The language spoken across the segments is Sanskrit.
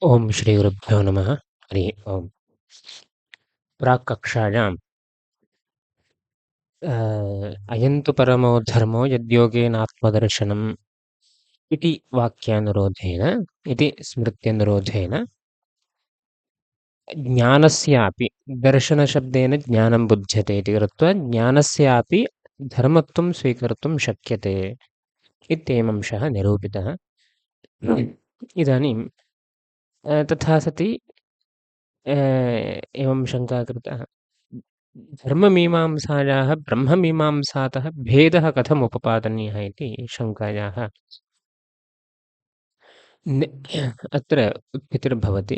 ओम श्रीगुरुभ्यो नमः। हरिः ओम्। प्राक्कक्षायाम् अयं तु परमो धर्मो यद्योगेनात्मदर्शनम् इति वाक्यानुरोधेन इति स्मृत्यनुरोधेन ज्ञानस्यापि दर्शनशब्देन ज्ञानं बुध्यते इति कृत्वा ज्ञानस्यापि धर्मत्वं स्वीकर्तुं शक्यते इत्येवंशः निरूपितः। इदानीं तथा सति एवं शङ्का कृता, धर्ममीमांसायाः ब्रह्ममीमांसातः भेदः कथम् उपपादनीयः इति शङ्कायाः अत्र उत्थितिर्भवति।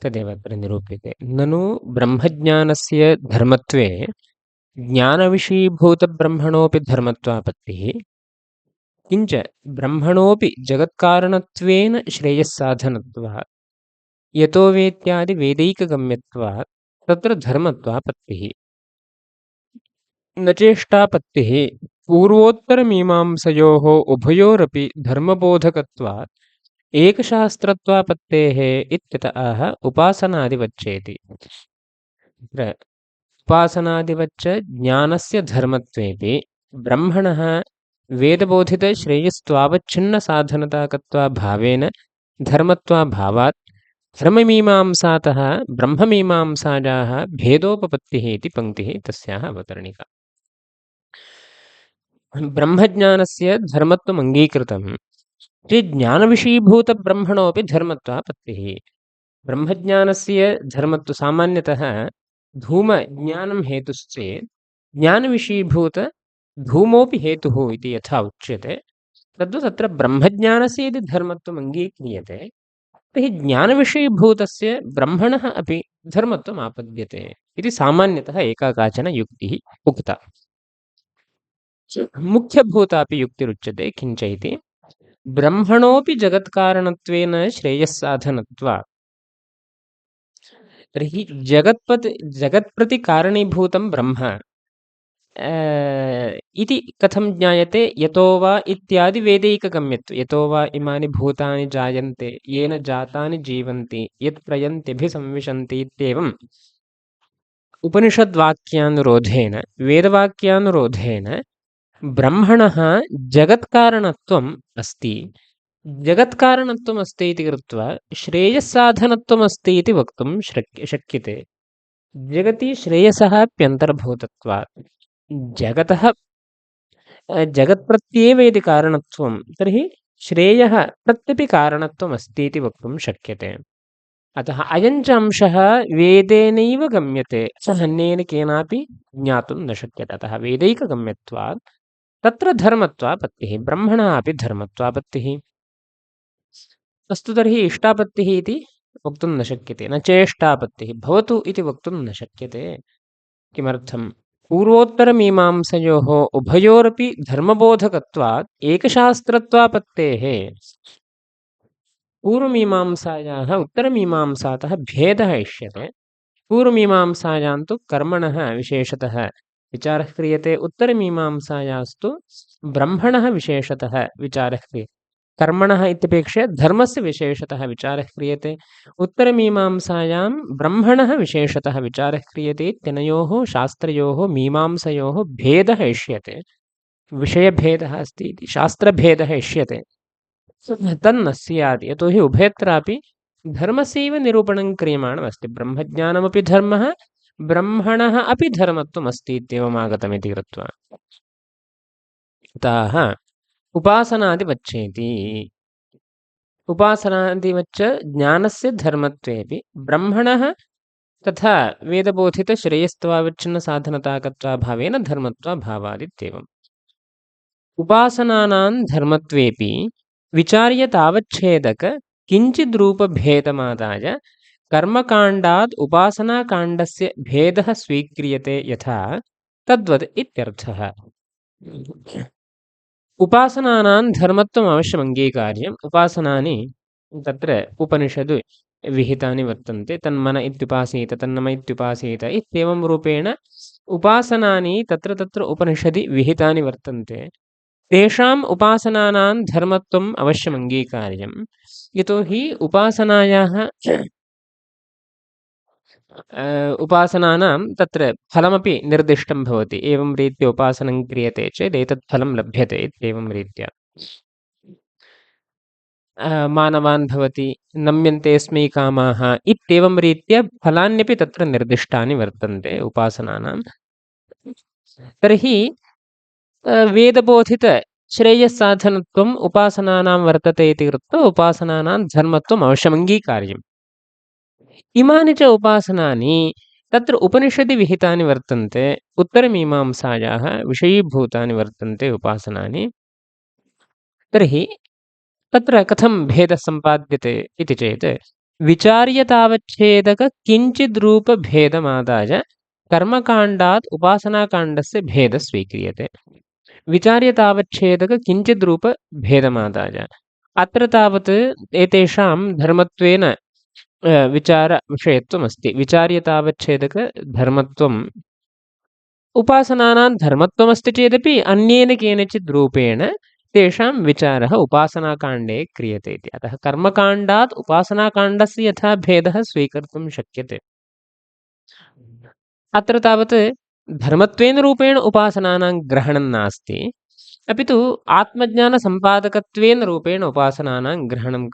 तदेव अत्र निरूप्यते। ननु ब्रह्मज्ञानस्य धर्मत्वे ज्ञानविषयीभूतब्रह्मणोऽपि धर्मत्वापत्तिः, किञ्च ब्रह्मणोऽपि जगत्कारणत्वेन श्रेयस्साधनत्वात् यतो वेत्यादि वेदैकगम्यत्वात् तत्र धर्मत्वापत्तिः। न चेष्टापत्तिः पूर्वोत्तरमीमांसयोः उभयोरपि धर्मबोधकत्वात् एकशास्त्रत्वापत्तेः इत्यत आह उपासनादिवच्चेति। तत्र उपासनादिवच्च ज्ञानस्य धर्मत्वेपि ब्रह्मणः वेदबोधितश्रेयस्त्वावच्छिन्नसाधनताकत्वाभावेन धर्मत्वाभावात् धर्ममीमांसातः ब्रह्ममीमांसायाः भेदोपपत्तिः इति पङ्क्तिः तस्याः अवतरणिका। ब्रह्मज्ञानस्य धर्मत्वम् अङ्गीकृतं चेत् ज्ञानविषयीभूतब्रह्मणोऽपि धर्मत्वापत्तिः। ब्रह्मज्ञानस्य धर्मत्व सामान्यतः धूमज्ञानं हेतुश्चेत् ज्ञानविषयीभूतधूमोऽपि हेतुः इति यथा उच्यते, तद्वत् अत्र ब्रह्मज्ञानस्य यदि धर्मत्वम् अङ्गीक्रियते तर्हि ज्ञानविषयीभूतस्य ब्रह्मणः अपि धर्मत्वम् आपद्यते इति सामान्यतः एका काचन युक्तिः उक्ता। मुख्यभूतापि युक्तिरुच्यते। किञ्च इति ब्रह्मणोऽपि जगत्कारणत्वेन श्रेयस्साधनत्वात्, तर्हि जगत्प्रति कारणीभूतं ब्रह्म इति कथं ज्ञायते? यतो वा इत्यादि वेदैकगम्यत्वे, यतो वा इमानि भूतानि जायन्ते येन जातानि जीवन्ति यत् प्रयन्त्यभिसंविशन्ति इत्येवम् उपनिषद्वाक्यानुरोधेन वेदवाक्यानुरोधेन ब्रह्मणः जगत्कारणत्वम् अस्ति। जगत्कारणत्वम् अस्ति इति कृत्वा श्रेयस्साधनत्वम् अस्ति इति वक्तुं शक्यते। जगति श्रेयसः अप्यन्तर्भूतत्वात् जगतः जगत्प्रत्येव यदि कारणत्वं तर्हि श्रेयः प्रत्यपि कारणत्वम् अस्ति इति वक्तुं शक्यते। अतः अयं च अंशः वेदेनैव गम्यते, सः अन्येन केनापि ज्ञातुं न शक्यते। अतः वेदैकगम्यत्वात् तत्र धर्मत्वापत्तिः, ब्रह्मणः अपि धर्मत्वापत्तिः। अस्तु, तर्हि इष्टापत्तिः इति वक्तुं न शक्यते, न चेष्टापत्तिः भवतु इति वक्तुं न शक्यते। किमर्थं? पूर्वोत्तरमीमांसयोः उभयोरपि धर्मबोधकत्वात् एकशास्त्रत्वापत्तेः। पूर्वमीमांसायाः उत्तरमीमांसातः भेदः इष्यते। पूर्वमीमांसायां तु कर्मणः विशेषतः विचारः क्रियते, उत्तरमीमांसायास्तु ब्रह्मणः विशेषतः विचारः क्रियते। कर्मणः इत्यपेक्षया धर्मस्य विशेषतः विचारः क्रियते। उत्तरमीमांसायां ब्रह्मणः विशेषतः विचारः क्रियते। इत्यनयोः शास्त्रयोः मीमांसयोः भेदः इष्यते, विषयभेदः अस्ति इति शास्त्रभेदः इष्यते। तन्न स्यात्, यतोहि उभयत्रापि धर्मस्यैव निरूपणं क्रियमाणमस्ति। ब्रह्मज्ञानमपि धर्मः, ब्रह्मणः अपि धर्मत्वम् अस्ति इत्येवमागतमिति कृत्वा अतः उपासनादिवच्चेति। उपासनादिवच्च ज्ञानस्य धर्मत्वेपि ब्रह्मणः तथा वेदबोधितश्रेयस्त्वावच्छिन्नसाधनताकत्वाभावेन धर्मत्वाभावादित्येवम्। उपासनानां धर्मत्वेपि विचार्य तावच्छेदक किञ्चिद्रूपभेदमादाय कर्मकाण्डात् उपासनाकाण्डस्य भेदः स्वीक्रियते यथा तद्वत् इत्यर्थः। उपासनानां धर्मत्वम् अवश्यम् अङ्गीकार्यम्। उपासनानि तत्र उपनिषद् विहितानि वर्तन्ते। तन्मन इत्युपासीत, तन्नम इत्युपासीत इत्येवं रूपेण उपासनानि तत्र तत्र उपनिषदि विहितानि वर्तन्ते। तेषाम् उपासनानां धर्मत्वम् अवश्यम् अङ्गीकार्यम्। यतोहि उपासनानां तत्र फलमपि निर्दिष्टं भवति। एवं रीत्या उपासनं क्रियते चेत् एतत् फलं लभ्यते इत्येवं रीत्या। मानवान् भवति, नम्यन्तेऽस्मै कामाः इत्येवं रीत्या फलान्यपि तत्र निर्दिष्टानि वर्तन्ते उपासनानां। तर्हि वेदबोधितश्रेयस्साधनत्वम् उपासनानां वर्तते इति कृत्वा उपासनानां धर्मत्वम् अवश्यमङ्गीकार्यम्। इमानि च उपासनानि तत्र उपनिषदि विहितानि वर्तन्ते, उत्तरमीमांसायाः विषयीभूतानि वर्तन्ते उपासनानि। तर्हि तत्र कथं भेदः सम्पाद्यते इति चेत् विचार्यतावच्छेदककिञ्चिद्रूपभेदमादाय कर्मकाण्डात् उपासनाकाण्डस्य भेदः स्वीक्रियते। विचार्यतावच्छेदककिञ्चिद्रूपभेदमादाय अत्र तावत् एतेषां धर्मत्वेन विचारविषयत्वमस्ति। विचार्यतावच्छेदकधर्मत्वम् उपासनानां धर्मत्वमस्ति चेदपि अन्येन केनचित् रूपेण तेषां विचारः उपासनाकाण्डे क्रियते इति। अतः कर्मकाण्डात् उपासनाकाण्डस्य यथा भेदः स्वीकर्तुं शक्यते, अत्र तावत् धर्मत्वेन रूपेण उपासनानां ग्रहणं नास्ति, अपि तु आत्मज्ञानसम्पादकत्वेन रूपेण उपासनानां ग्रहणम्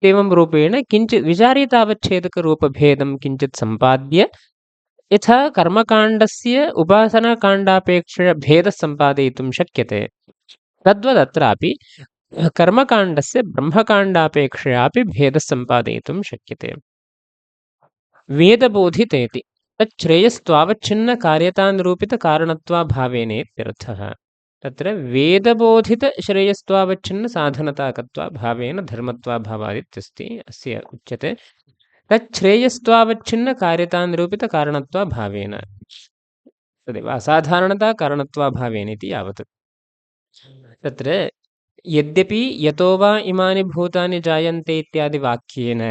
एवं रूपेण किञ्चित् विचार्यतावच्छेदकरूपभेदं किञ्चित् सम्पाद्य यथा कर्मकाण्डस्य उपासनाकाण्डापेक्षया भेदः सम्पादयितुं शक्यते, तद्वदत्रापि कर्मकाण्डस्य ब्रह्मकाण्डापेक्षयापि भेदः सम्पादयितुं शक्यते। वेदबोधितेति तच्छ्रेयस्त्वावच्छिन्नकार्यतानिरूपितकारणत्वाभावेनेत्यर्थः। तत्र वेदबोधितश्रेयस्त्वावच्छिन्नसाधनताकत्वाभावेन धर्मत्वाभावादित्यस्ति अस्य उच्यते। तच्छ्रेयस्त्वावच्छिन्नकार्यतानिरूपितकारणत्वाभावेन, तदेव असाधारणता कारणत्वाभावेन इति यावत्। तत्र यद्यपि यतो वा इमानि भूतानि जायन्ते इत्यादि वाक्येन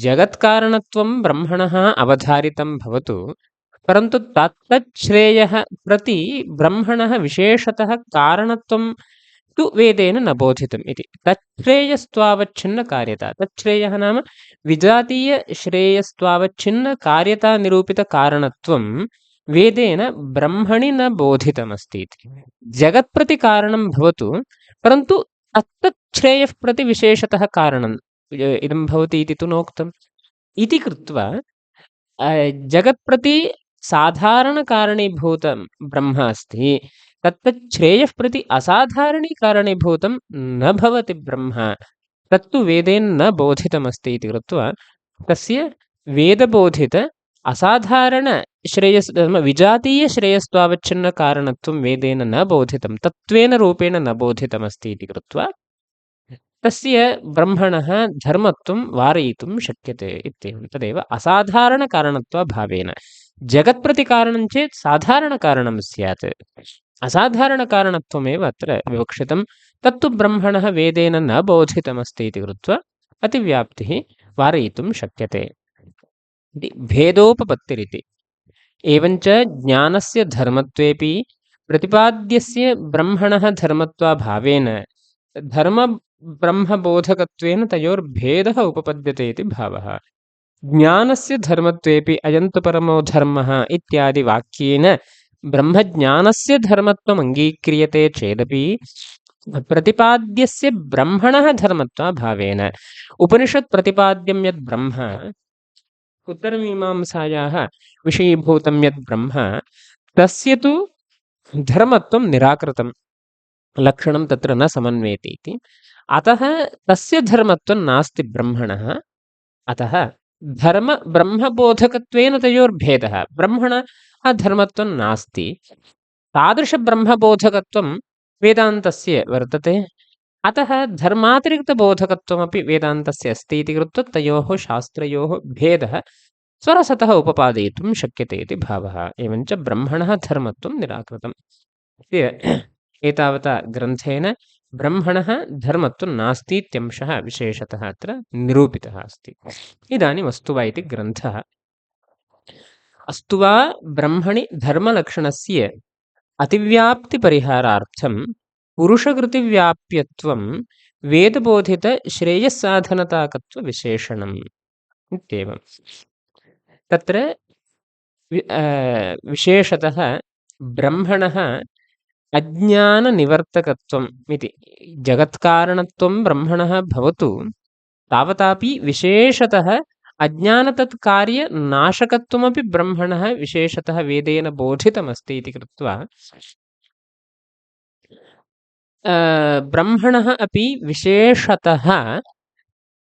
जगत्कारणत्वं ब्रह्मणः अवधारितं भवतु, परन्तु तत्तच्छ्रेयः प्रति ब्रह्मणः विशेषतः कारणत्वं तु वेदेन न बोधितम् इति। तच्छ्रेयस्त्वावच्छिन्नकार्यता, तच्छ्रेयः नाम विजातीयश्रेयस्त्वावच्छिन्नकार्यतानिरूपितकारणत्वं वेदेन ब्रह्मणि न बोधितमस्ति इति। जगत्प्रति कारणं भवतु, परन्तु तत्तच्छ्रेयः प्रति विशेषतः कारणम् इदं भवति इति तु नोक्तम् इति कृत्वा जगत्प्रति साधारणकारणीभूतं ब्रह्म अस्ति, तत्तच्छ्रेयः प्रति असाधारणीकारणीभूतं न भवति ब्रह्म, तत्तु वेदेन न बोधितमस्ति इति कृत्वा तस्य वेदबोधित असाधारणश्रेयस् विजातीयश्रेयस्त्वावच्छिन्नकारणत्वं वेदेन न बोधितं, तत्त्वेन रूपेण न बोधितमस्ति इति कृत्वा तस्य ब्रह्मणः धर्मत्वं वारयितुं शक्यते इत्येवं। तदेव असाधारणकारणत्वाभावेन। जगत्प्रति कारणं चेत् साधारणकारणं स्यात्, असाधारणकारणत्वमेव अत्र विवक्षितं, तत्तु ब्रह्मणः वेदेन न बोधितमस्ति इति कृत्वा अतिव्याप्तिः वारयितुं शक्यते इति भेदोपपत्तिरिति। एवञ्च ज्ञानस्य धर्मत्वेपि प्रतिपाद्यस्य ब्रह्मणः धर्मत्वाभावेन धर्मब्रह्मबोधकत्वेन तयोर्भेदः उपपद्यते इति भावः। ज्ञानस्य धर्मत्वेपि अयन्तु परमो धर्मः इत्यादि वाक्येन ब्रह्मज्ञानस्य धर्मत्वम् अङ्गीक्रियते चेदपि प्रतिपाद्यस्य ब्रह्मणः धर्मत्वाभावेन उपनिषत्प्रतिपाद्यं यद् ब्रह्म, उत्तरमीमांसायाः विषयीभूतं यद् ब्रह्म, तस्य तु धर्मत्वं निराकृतं, लक्षणं तत्र न समन्वेति इति। अतः तस्य धर्मत्वं नास्ति ब्रह्मणः। अतः धर्मब्रह्मबोधकत्वेन तयोर्भेदः, ब्रह्मणः धर्मत्वं नास्ति, तादृशब्रह्मबोधकत्वं वेदान्तस्य वर्तते। अतः धर्मातिरिक्तबोधकत्वमपि वेदान्तस्य अस्ति इति कृत्वा तयोः शास्त्रयोः भेदः स्वरसतः उपपादयितुं शक्यते इति भावः। एवञ्च ब्रह्मणः धर्मत्वं निराकृतम्। एतावता ग्रन्थेन ब्रह्मणः धर्मत्वं नास्तीत्यंशः विशेषतः अत्र निरूपितः अस्ति। इदानीम् अस्तु वा इति ग्रन्थः। अस्तु वा ब्रह्मणि धर्मलक्षणस्य अतिव्याप्तिपरिहारार्थं पुरुषकृतिव्याप्यत्वं वेदबोधितश्रेयस्साधनताकत्वविशेषणम् इत्येवं। तत्र विशेषतः ब्रह्मणः अज्ञाननिवर्तकत्वम् इति, जगत्कारणत्वं ब्रह्मणः भवतु, तावतापि विशेषतः अज्ञानतत्कार्यनाशकत्वमपि ब्रह्मणः विशेषतः वेदेन बोधितमस्ति इति कृत्वा ब्रह्मणः अपि विशेषतः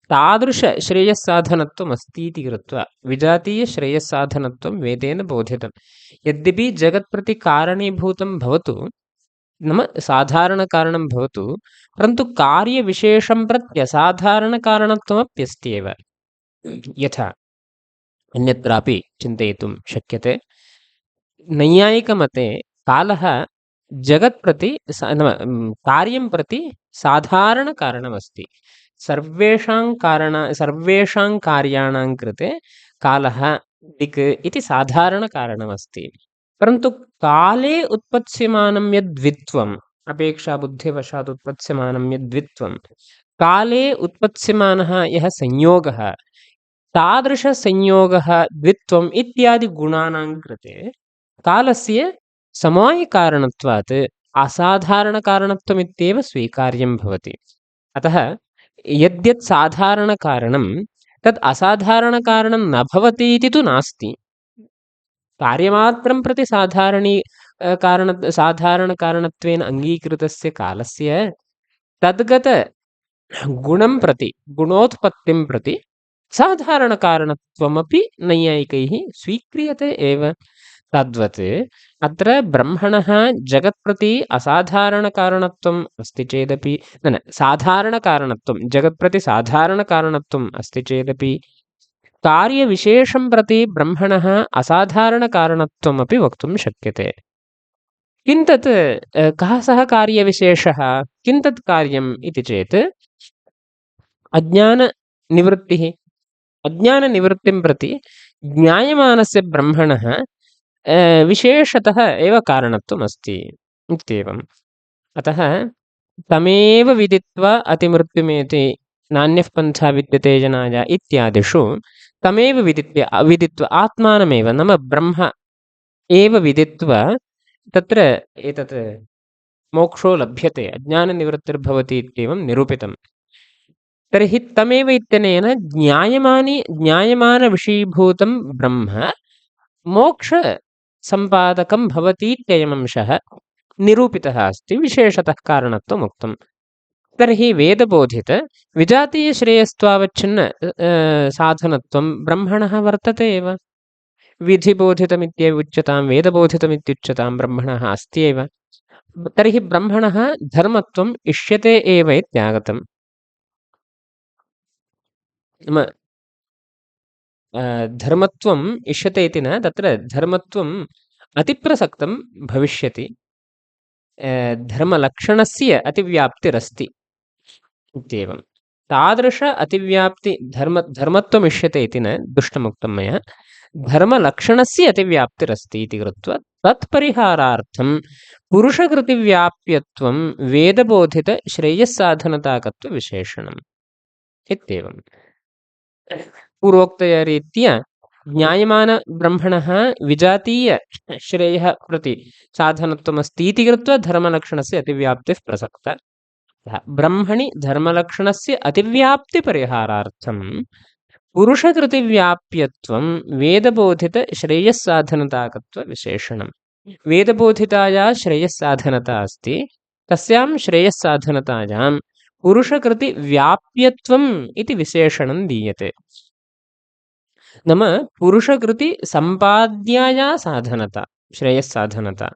तादृशश्रेयस्साधनत्वम् अस्ति इति कृत्वा विजातीयश्रेयस्साधनत्वं वेदेन बोधितं। यद्यपि जगत्प्रति कारणीभूतं भवतु, नाम साधारणकारणं भवतु, परन्तु कार्यविशेषं प्रत्यसाधारणकारणत्वमप्यस्ति एव। यथा अन्यत्रापि चिन्तयितुं शक्यते। नैयायिकमते कालः जगत्प्रति नाम कार्यं प्रति साधारणकारणमस्ति। सर्वेषां कार्याणां कृते कालः दिक् इति साधारणकारणमस्ति। परन्तु काले उत्पत्स्यमानं यद्वित्वम्, अपेक्षाबुद्धिवशात् उत्पत्स्यमानं यद्वित्वं, काले उत्पत्स्यमानः यः संयोगः, तादृशसंयोगः द्वित्वम् इत्यादि गुणानां कृते कालस्य समवायिकारणत्वात् असाधारणकारणत्वमित्येव स्वीकार्यं भवति। अतः यद्यत् साधारणकारणं तत् असाधारणकारणं न भवति इति तु नास्ति। कार्यमात्रं प्रति साधारणकारणत्वेन अङ्गीकृतस्य कालस्य तद्गतगुणं प्रति, गुणोत्पत्तिं प्रति साधारणकारणत्वमपि नैयायिकैः स्वीक्रियते एव। तद्वत् अत्र ब्रह्मणः जगत्प्रति असाधारणकारणत्वम् अस्ति चेदपि, न साधारणकारणत्वं, जगत्प्रति साधारणकारणत्वम् अस्ति चेदपि कार्यविशेषं प्रति ब्रह्मणः असाधारणकारणत्वमपि वक्तुं शक्यते। किं तत् कः सः कार्यविशेषः, किं तत् कार्यम् इति चेत् अज्ञाननिवृत्तिः। अज्ञाननिवृत्तिं प्रति ज्ञायमानस्य ब्रह्मणः विशेषतः एव कारणत्वमस्ति इत्येवम्। अतः तमेव विदित्वा अतिमृत्युमेति नान्यः पन्था विद्यते जनाय इत्यादिषु तमेव विदित्वा आत्मानमेव, नाम ब्रह्म एव विदित्वा तत्र एतत् मोक्षो लभ्यते, अज्ञाननिवृत्तिर्भवति इत्येवं निरूपितं। तर्हि तमेव इत्यनेन ज्ञायमानविषयीभूतं ब्रह्म मोक्षसम्पादकं भवतीत्ययमंशः निरूपितः अस्ति, विशेषतः कारणत्वम् उक्तम्। तर्हि वेदबोधित विजातीयश्रेयस्त्वावच्छिन्न साधनत्वं ब्रह्मणः वर्तते एव। विधिबोधितमित्येव उच्यतां, वेदबोधितमित्युच्यतां, ब्रह्मणः अस्ति एव। तर्हि ब्रह्मणः धर्मत्वम् इष्यते एव इत्यागतम्। नाम धर्मत्वम् इष्यते इति न, तत्र धर्मत्वम् अतिप्रसक्तं भविष्यति, धर्मलक्षणस्य अतिव्याप्तिरस्ति इत्येवं। तादृश अतिव्याप्ति धर्मत्वम् इष्यते इति न, दुष्टमुक्तं मया, धर्मलक्षणस्य अतिव्याप्तिरस्ति इति कृत्वा तत्परिहारार्थं पुरुषकृतिव्याप्यत्वं वेदबोधितश्रेयस्साधनताकत्वविशेषणम् इत्येवम्। पूर्वोक्तया रीत्या ज्ञायमानब्रह्मणः विजातीयश्रेयः प्रति साधनत्वमस्ति इति कृत्वा धर्मलक्षणस्य अतिव्याप्तिः प्रसक्ता। ब्रह्मणि धर्मलक्षणस्य अतिव्याप्तिपरिहारार्थं पुरुषकृतिव्याप्यत्वं वेदबोधितश्रेयस्साधनताकत्वविशेषणम्। वेदबोधिताया श्रेयस्साधनता अस्ति, तस्यां श्रेयस्साधनतायां पुरुषकृतिव्याप्यत्वम् इति विशेषणं दीयते। नाम पुरुषकृतिसम्पाद्याया साधनता, श्रेयस्साधनता,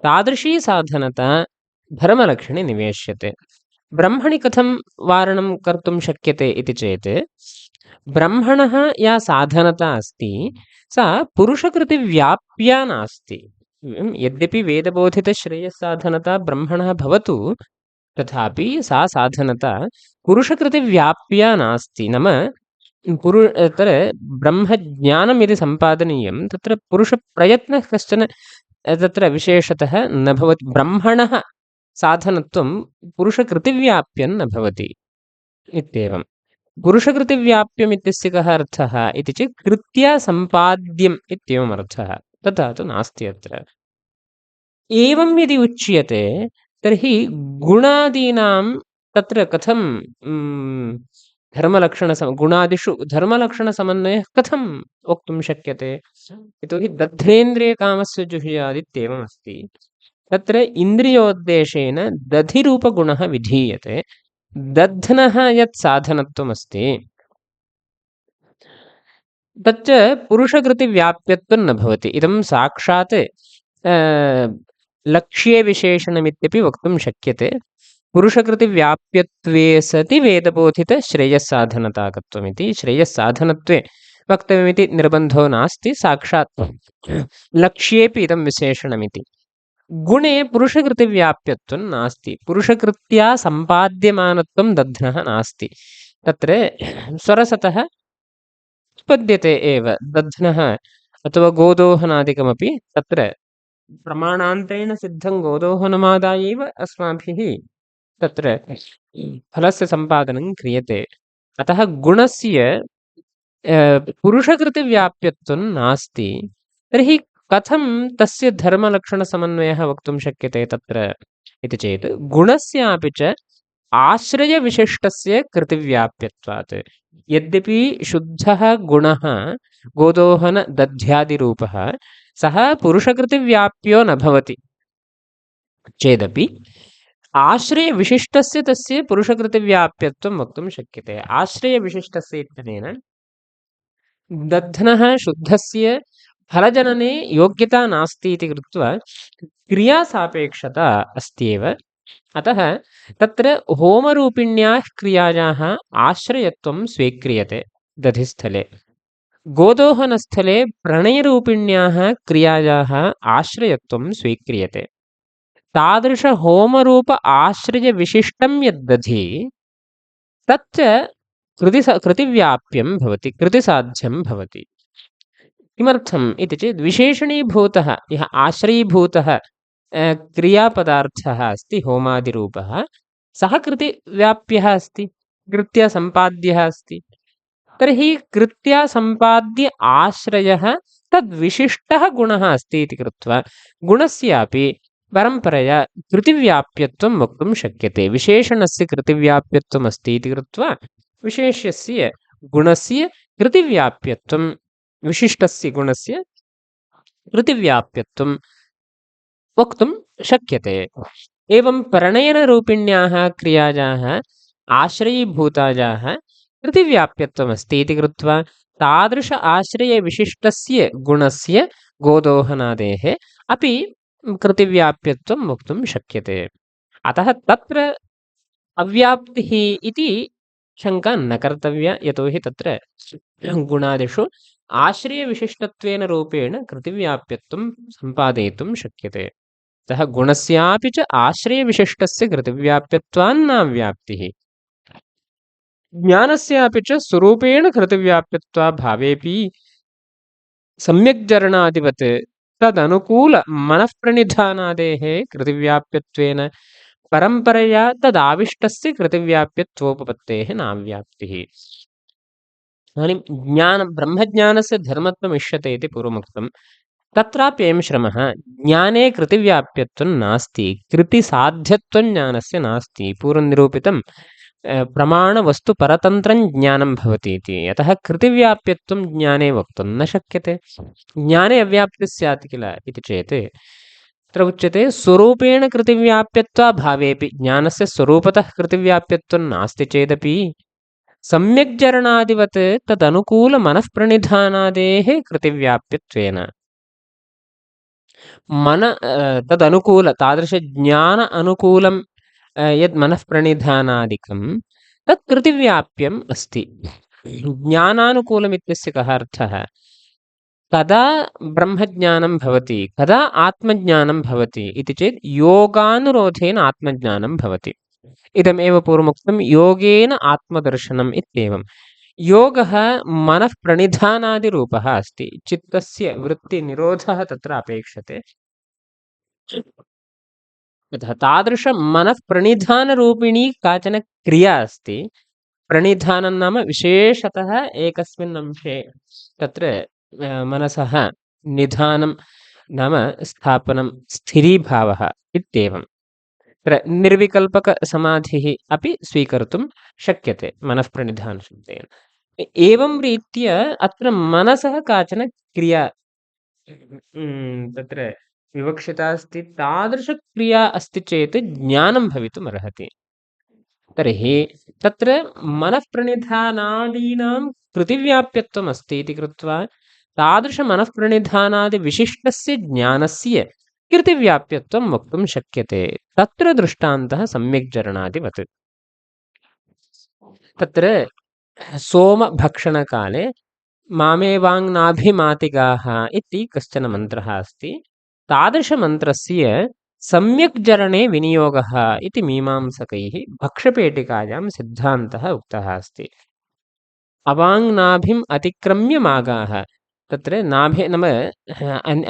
तादृशी साधनता धर्मलक्षणे निवेश्यते। ब्रह्मणि कथं वारणं कर्तुं शक्यते इति चेत्, ब्रह्मणः या साधनता अस्ति सा पुरुषकृतिव्याप्या नास्ति। यद्यपि वेदबोधितश्रेयस्साधनता ब्रह्मणः भवतु, तथापि सा साधनता पुरुषकृतिव्याप्या नास्ति। नाम तत्र ब्रह्मज्ञानम् यदि सम्पादनीयं, तत्र पुरुषप्रयत्नः कश्चन तत्र विशेषतः न भवति। ब्रह्मणः साधनत्वं पुरुषकृतिव्याप्यं न भवति इत्येवं। पुरुषकृतिव्याप्यम् इत्यस्य कः अर्थः इति चेत् कृत्या सम्पाद्यम् इत्येवम् अर्थः। तथा तु नास्ति अत्र। एवं यदि उच्यते तर्हि गुणादीनां तत्र कथं गुणादिषु धर्मलक्षणसमन्वयः कथं वक्तुं शक्यते? यतोहि दध्रेन्द्रियकामस्य जुहुयादित्येवमस्ति। तत्र इन्द्रियोद्देशेन दधिरूपगुणः विधीयते। दध्नः यत् साधनत्वमस्ति तच्च पुरुषकृतिव्याप्यत्वं न भवति। इदं साक्षात् लक्ष्ये विशेषणमित्यपि वक्तुं शक्यते। पुरुषकृतिव्याप्यत्वे सति वेदबोधितश्रेयस्साधनताकत्वमिति। श्रेयस्साधनत्वे वक्तव्यमिति निर्बन्धो नास्ति, साक्षात् लक्ष्येपि इदं विशेषणमिति। गुणे पुरुषकृतिव्याप्यत्वं नास्ति, पुरुषकृत्या सम्पाद्यमानत्वं दध्नः नास्ति। तत्र स्वरसतः उत्पद्यते एव दध्नः अथवा गोदोहनादिकमपि तत्र प्रमाणान्तरेण सिद्धं गोदोहनमादायैव अस्माभिः तत्र फलस्य सम्पादनं क्रियते। अतः गुणस्य पुरुषकृतिव्याप्यत्वं नास्ति। तर्हि कथं तस्य धर्मलक्षणसमन्वयः वक्तुं शक्यते तत्र इति चेत् गुणस्यापि च आश्रयविशिष्टस्य कृतिव्याप्यत्वात्। यद्यपि शुद्धः गुणः गोदोहनदध्यादिरूपः सः पुरुषकृतिव्याप्यो न भवति चेदपि आश्रयविशिष्टस्य तस्य पुरुषकृतिव्याप्यत्वं वक्तुं शक्यते। आश्रयविशिष्टस्य इत्यनेन दध्नः शुद्धस्य फलजनने योग्यता नास्ति इति कृत्वा क्रियासापेक्षता अस्त्येव। अतः तत्र होमरूपिण्याः क्रियायाः आश्रयत्वं स्वीक्रियते दधिस्थले। गोदोहनस्थले प्रणयरूपिण्याः क्रियायाः आश्रयत्वं स्वीक्रियते। तादृशहोमरूप आश्रयविशिष्टं यद्दधि तच्च कृतिव्याप्यं भवति, कृतिसाध्यं भवति। किमर्थम् इति चेत् विशेषणीभूतः यः आश्रयीभूतः क्रियापदार्थः अस्ति होमादिरूपः, सः कृतिव्याप्यः अस्ति, कृत्या सम्पाद्यः अस्ति। तर्हि कृत्या सम्पाद्य आश्रयः तद्विशिष्टः गुणः अस्ति इति कृत्वा गुणस्यापि परम्परया कृतिव्याप्यत्वं वक्तुं शक्यते। विशेषणस्य कृतिव्याप्यत्वम् अस्ति इति कृत्वा विशेष्यस्य गुणस्य कृतिव्याप्यत्वं, विशिष्टस्य गुणस्य कृतिव्याप्यत्वं वक्तुं शक्यते। एवं प्रणयनरूपिण्याः क्रियायाः आश्रयीभूतायाः कृतिव्याप्यत्वमस्ति इति कृत्वा तादृश आश्रयविशिष्टस्य गुणस्य गोदोहनादेः अपि कृतिव्याप्यत्वं वक्तुं शक्यते। अतः तत्र अव्याप्तिः इति शङ्का न कर्तव्या, यतोहि तत्र गुणादिषु आश्रयविशिष्टत्वेन रूपेण कृतिव्याप्यत्वं सम्पादयितुं शक्यते। अतः गुणस्यापि च आश्रयविशिष्टस्य कृतिव्याप्यत्वान्नाव्याप्तिः, ज्ञानस्यापि च स्वरूपेण कृतिव्याप्यत्वाभावेऽपि सम्यग्जरणादिवत् तदनुकूलमनःप्रणिधानादेः कृतिव्याप्यत्वेन परम्परया तदाविष्टस्य कृतिव्याप्यत्वोपपत्तेः नाव्याप्तिः। इदानीं ब्रह्मज्ञानस्य धर्मत्वम् इष्यते इति पूर्वमुक्तं। तत्राप्ययं श्रमः, ज्ञाने कृतिव्याप्यत्वं नास्ति, कृतिसाध्यत्वं ज्ञानस्य नास्ति। पूर्वं निरूपितं प्रमाणवस्तुपरतन्त्रं ज्ञानं भवति इति। अतः कृतिव्याप्यत्वं ज्ञाने वक्तुं न शक्यते। ज्ञाने अव्याप्तिः स्यात् किल इति चेत् तत्र उच्यते स्वरूपेण कृतिव्याप्यत्वाभावेऽपि, ज्ञानस्य स्वरूपतः कृतिव्याप्यत्वं नास्ति चेदपि सम्यग्जरणादिवत् तदनुकूलमनःप्रणिधानादेः कृतिव्याप्यत्वेन तदनुकूल तादृशज्ञान अनुकूलं यद् मनःप्रणिधानादिकं तत् कृतिव्याप्यम् अस्ति। ज्ञानानुकूलमित्यस्य कः अर्थः? कदा ब्रह्मज्ञानं भवति, कदा आत्मज्ञानं भवति इति चेत् योगानुरोधेन आत्मज्ञानं भवति। इदमेव पूर्वमुक्तं योगेन आत्मदर्शनम् इत्येवं। योगः मनःप्रणिधानादिरूपः अस्ति, चित्तस्य वृत्तिनिरोधः तत्र अपेक्षते। अतः तादृशमनःप्रणिधानरूपिणी काचन क्रिया अस्ति। प्रणिधानं नाम विशेषतः एकस्मिन् अंशे तत्र मनसः निधानं नाम स्थापनं, स्थिरीभावः इत्येवं। तत्र निर्विकल्पकसमाधिः अपि स्वीकर्तुं शक्यते मनःप्रणिधानशब्देन। एवं रीत्या अत्र मनसः काचन क्रिया तत्र विवक्षिता अस्ति। तादृशक्रिया अस्ति चेत् ज्ञानं भवितुमर्हति। तर्हि तत्र मनःप्रणिधानादीनां कृतिव्याप्यत्वम् अस्ति इति कृत्वा तादृशमनःप्रणिधानादिविशिष्टस्य ज्ञानस्य कृतिव्याप्यत्वं वक्तुं शक्यते। तत्र दृष्टान्तः सम्यग्जरणादिवत्। तत्र सोमभक्षणकाले मामेवाङ्नाभिमातिगाः इति कश्चन मन्त्रः अस्ति। तादृशमन्त्रस्य सम्यक् जरणे विनियोगः इति मीमांसकैः भक्षपेटिकायां सिद्धान्तः उक्तः अस्ति। अवाङ्नाभिम् अतिक्रम्य मागाः, तत्र नाभे नाम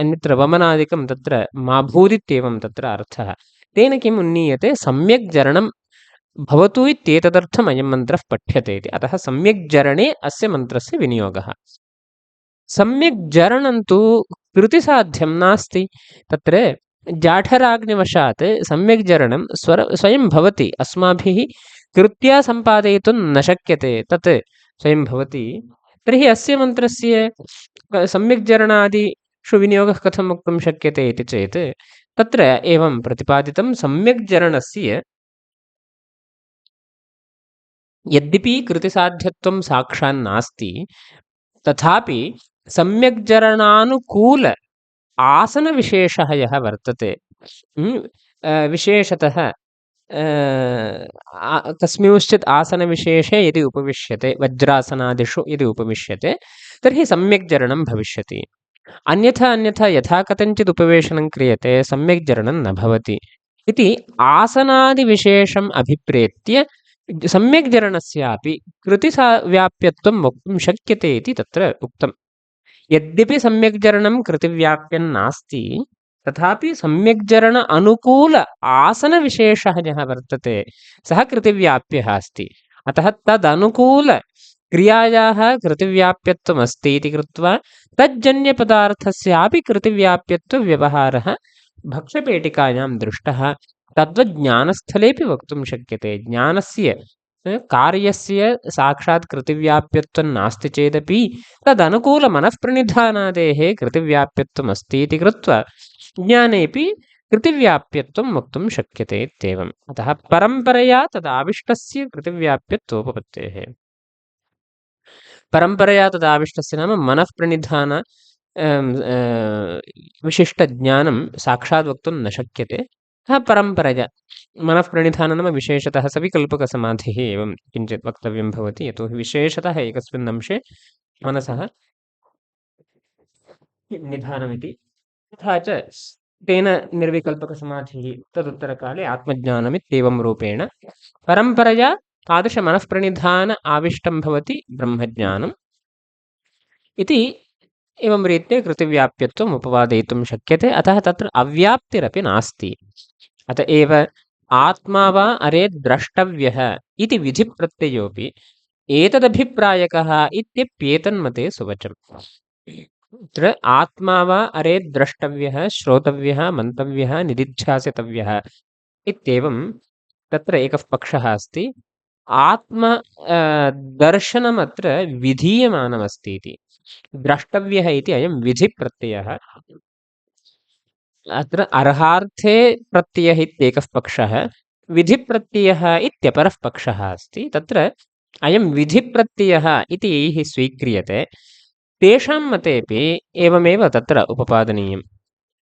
अन्यत्र वमनादिकं तत्र मा भूदित्येवं तत्र अर्थः। तेन किम् उन्नीयते, सम्यक् जरणं भवतु इत्येतदर्थम् अयं मन्त्रः पठ्यते इति। अतः सम्यक् जरणे अस्य मन्त्रस्य विनियोगः। सम्यक् जरणं तु कृतिसाध्यं नास्ति। तत्र जाठराग्निवशात् सम्यक् जरणं स्वयं भवति, अस्माभिः कृत्या सम्पादयितुं न शक्यते, तत् स्वयं भवति। तर्हि अस्य मन्त्रस्य सम्यक् जरणादिषु विनियोगः कथं वक्तुं शक्यते इति चेत् तत्र एवं प्रतिपादितं, सम्यक् जरणस्य यद्यपि कृतिसाध्यत्वं साक्षान्नास्ति, तथापि सम्यग्जरणानुकूल आसनविशेषः यः वर्तते, विशेषतः कस्मिंश्चित् आसनविशेषे यदि उपविश्यते, वज्रासनादिषु यदि उपविश्यते, तर्हि सम्यग्जरणं भविष्यति। अन्यथा यथा कथञ्चित् उपवेशनं क्रियते, सम्यग्जरणं न भवति इति आसनादिविशेषम् अभिप्रेत्य सम्यग्जरणस्यापि कृतिव्याप्यत्वं वक्तुं शक्यते इति तत्र उक्तम्। यद्यपि सम्यग्जरणं कृतिव्याप्यन्नास्ति, तथापि सम्यग्जरण अनुकूल आसनविशेषः यः वर्तते, सः कृतिव्याप्यः अस्ति। अतः तदनुकूलक्रियायाः कृतिव्याप्यत्वमस्ति इति कृत्वा तज्जन्यपदार्थस्यापि कृतिव्याप्यत्वव्यवहारः भक्षपेटिकायां दृष्टः। तद्वज्ज्ञानस्थलेपि वक्तुं शक्यते। ज्ञानस्य कार्यस्य साक्षात् कृतिव्याप्यत्वं नास्ति चेदपि तदनुकूलमनःप्रणिधानादेः कृतिव्याप्यत्वम् अस्ति इति कृत्वा ज्ञानेपि कृतिव्याप्यत्वं वक्तुं शक्यते इत्येवम्। अतः परम्परया तदाविष्टस्य कृतिव्याप्यत्वोपपत्तेः। परम्परया तदाविष्टस्य नाम मनःप्रणिधान विशिष्टज्ञानं साक्षात् वक्तुं न शक्यते। अतः परम्परया मनःप्रणिधानं नाम विशेषतः सविकल्पकसमाधिः एवं किञ्चित् वक्तव्यं भवति। यतोहि विशेषतः एकस्मिन् अंशे मनसः निधानमिति। तथा च तेन निर्विकल्पकसमाधिः तदुत्तरकाले आत्मज्ञानमित्येवं रूपेण परम्परया तादृशमनःप्रणिधान आविष्टं भवति ब्रह्मज्ञानम् इति। एवं रीत्या कृतिव्याप्यत्वम् उपपादयितुं शक्यते। अतः तत्र अव्याप्तिरपि नास्ति। अत एव आत्मा वा अरे द्रष्टव्यः इति विधिप्रत्ययोऽपि एतदभिप्रायकः इत्यप्येतन्मते सुवचम्। तत्र आत्मा वा अरे द्रष्टव्यः, श्रोतव्यः, मन्तव्यः, निदिध्यासितव्यः इत्येवं तत्र एकः पक्षः अस्ति। आत्म दर्शनमत्र विधीयमानमस्ति इति। द्रष्टव्यः इति अयं विधिप्रत्ययः। अत्र अर्हार्थे प्रत्ययः इत्येकः पक्षः, विधिप्रत्ययः इत्यपरः पक्षः अस्ति। तत्र अयं विधिप्रत्ययः इति यैः स्वीक्रियते, तेषां मतेपि एवमेव तत्र उपपादनीयम्।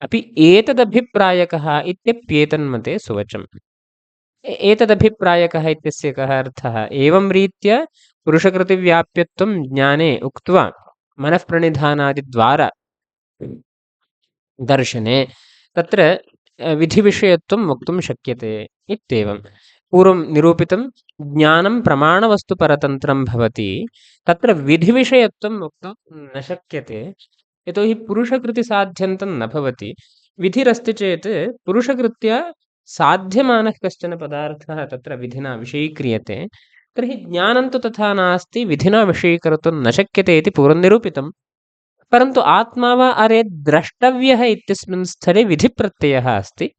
अपि एतदभिप्रायकः इत्यप्येतन्मते सुवचम्। एतदभिप्रायकः इत्यस्य कः अर्थः? एवं रीत्या पुरुषकृतिव्याप्यत्वं ज्ञाने उक्त्वा मनःप्रणिधानादिद्वारा दर्शने तत्र विधिविषयत्वं वक्तुं शक्यते इत्येवं। पूर्वं निरूपितं ज्ञानं प्रमाणवस्तुपरतन्त्रं भवति, तत्र विधिविषयत्वं वक्तुं न शक्यते, यतोहि पुरुषकृतिसाध्यन्तं न भवति। विधिरस्ति चेत् पुरुषकृत्या साध्यमानः कश्चन पदार्थः तत्र विधिना विषयीक्रियते, तर्हि ज्ञानं तु तथा नास्ति, विधिना विषयीकर्तुं न शक्यते इति पूर्वं निरूपितं। परन्तु आत्मा वा अरे द्रष्टव्यः इत्यस्मिन् स्थले विधिप्रत्ययः अस्ति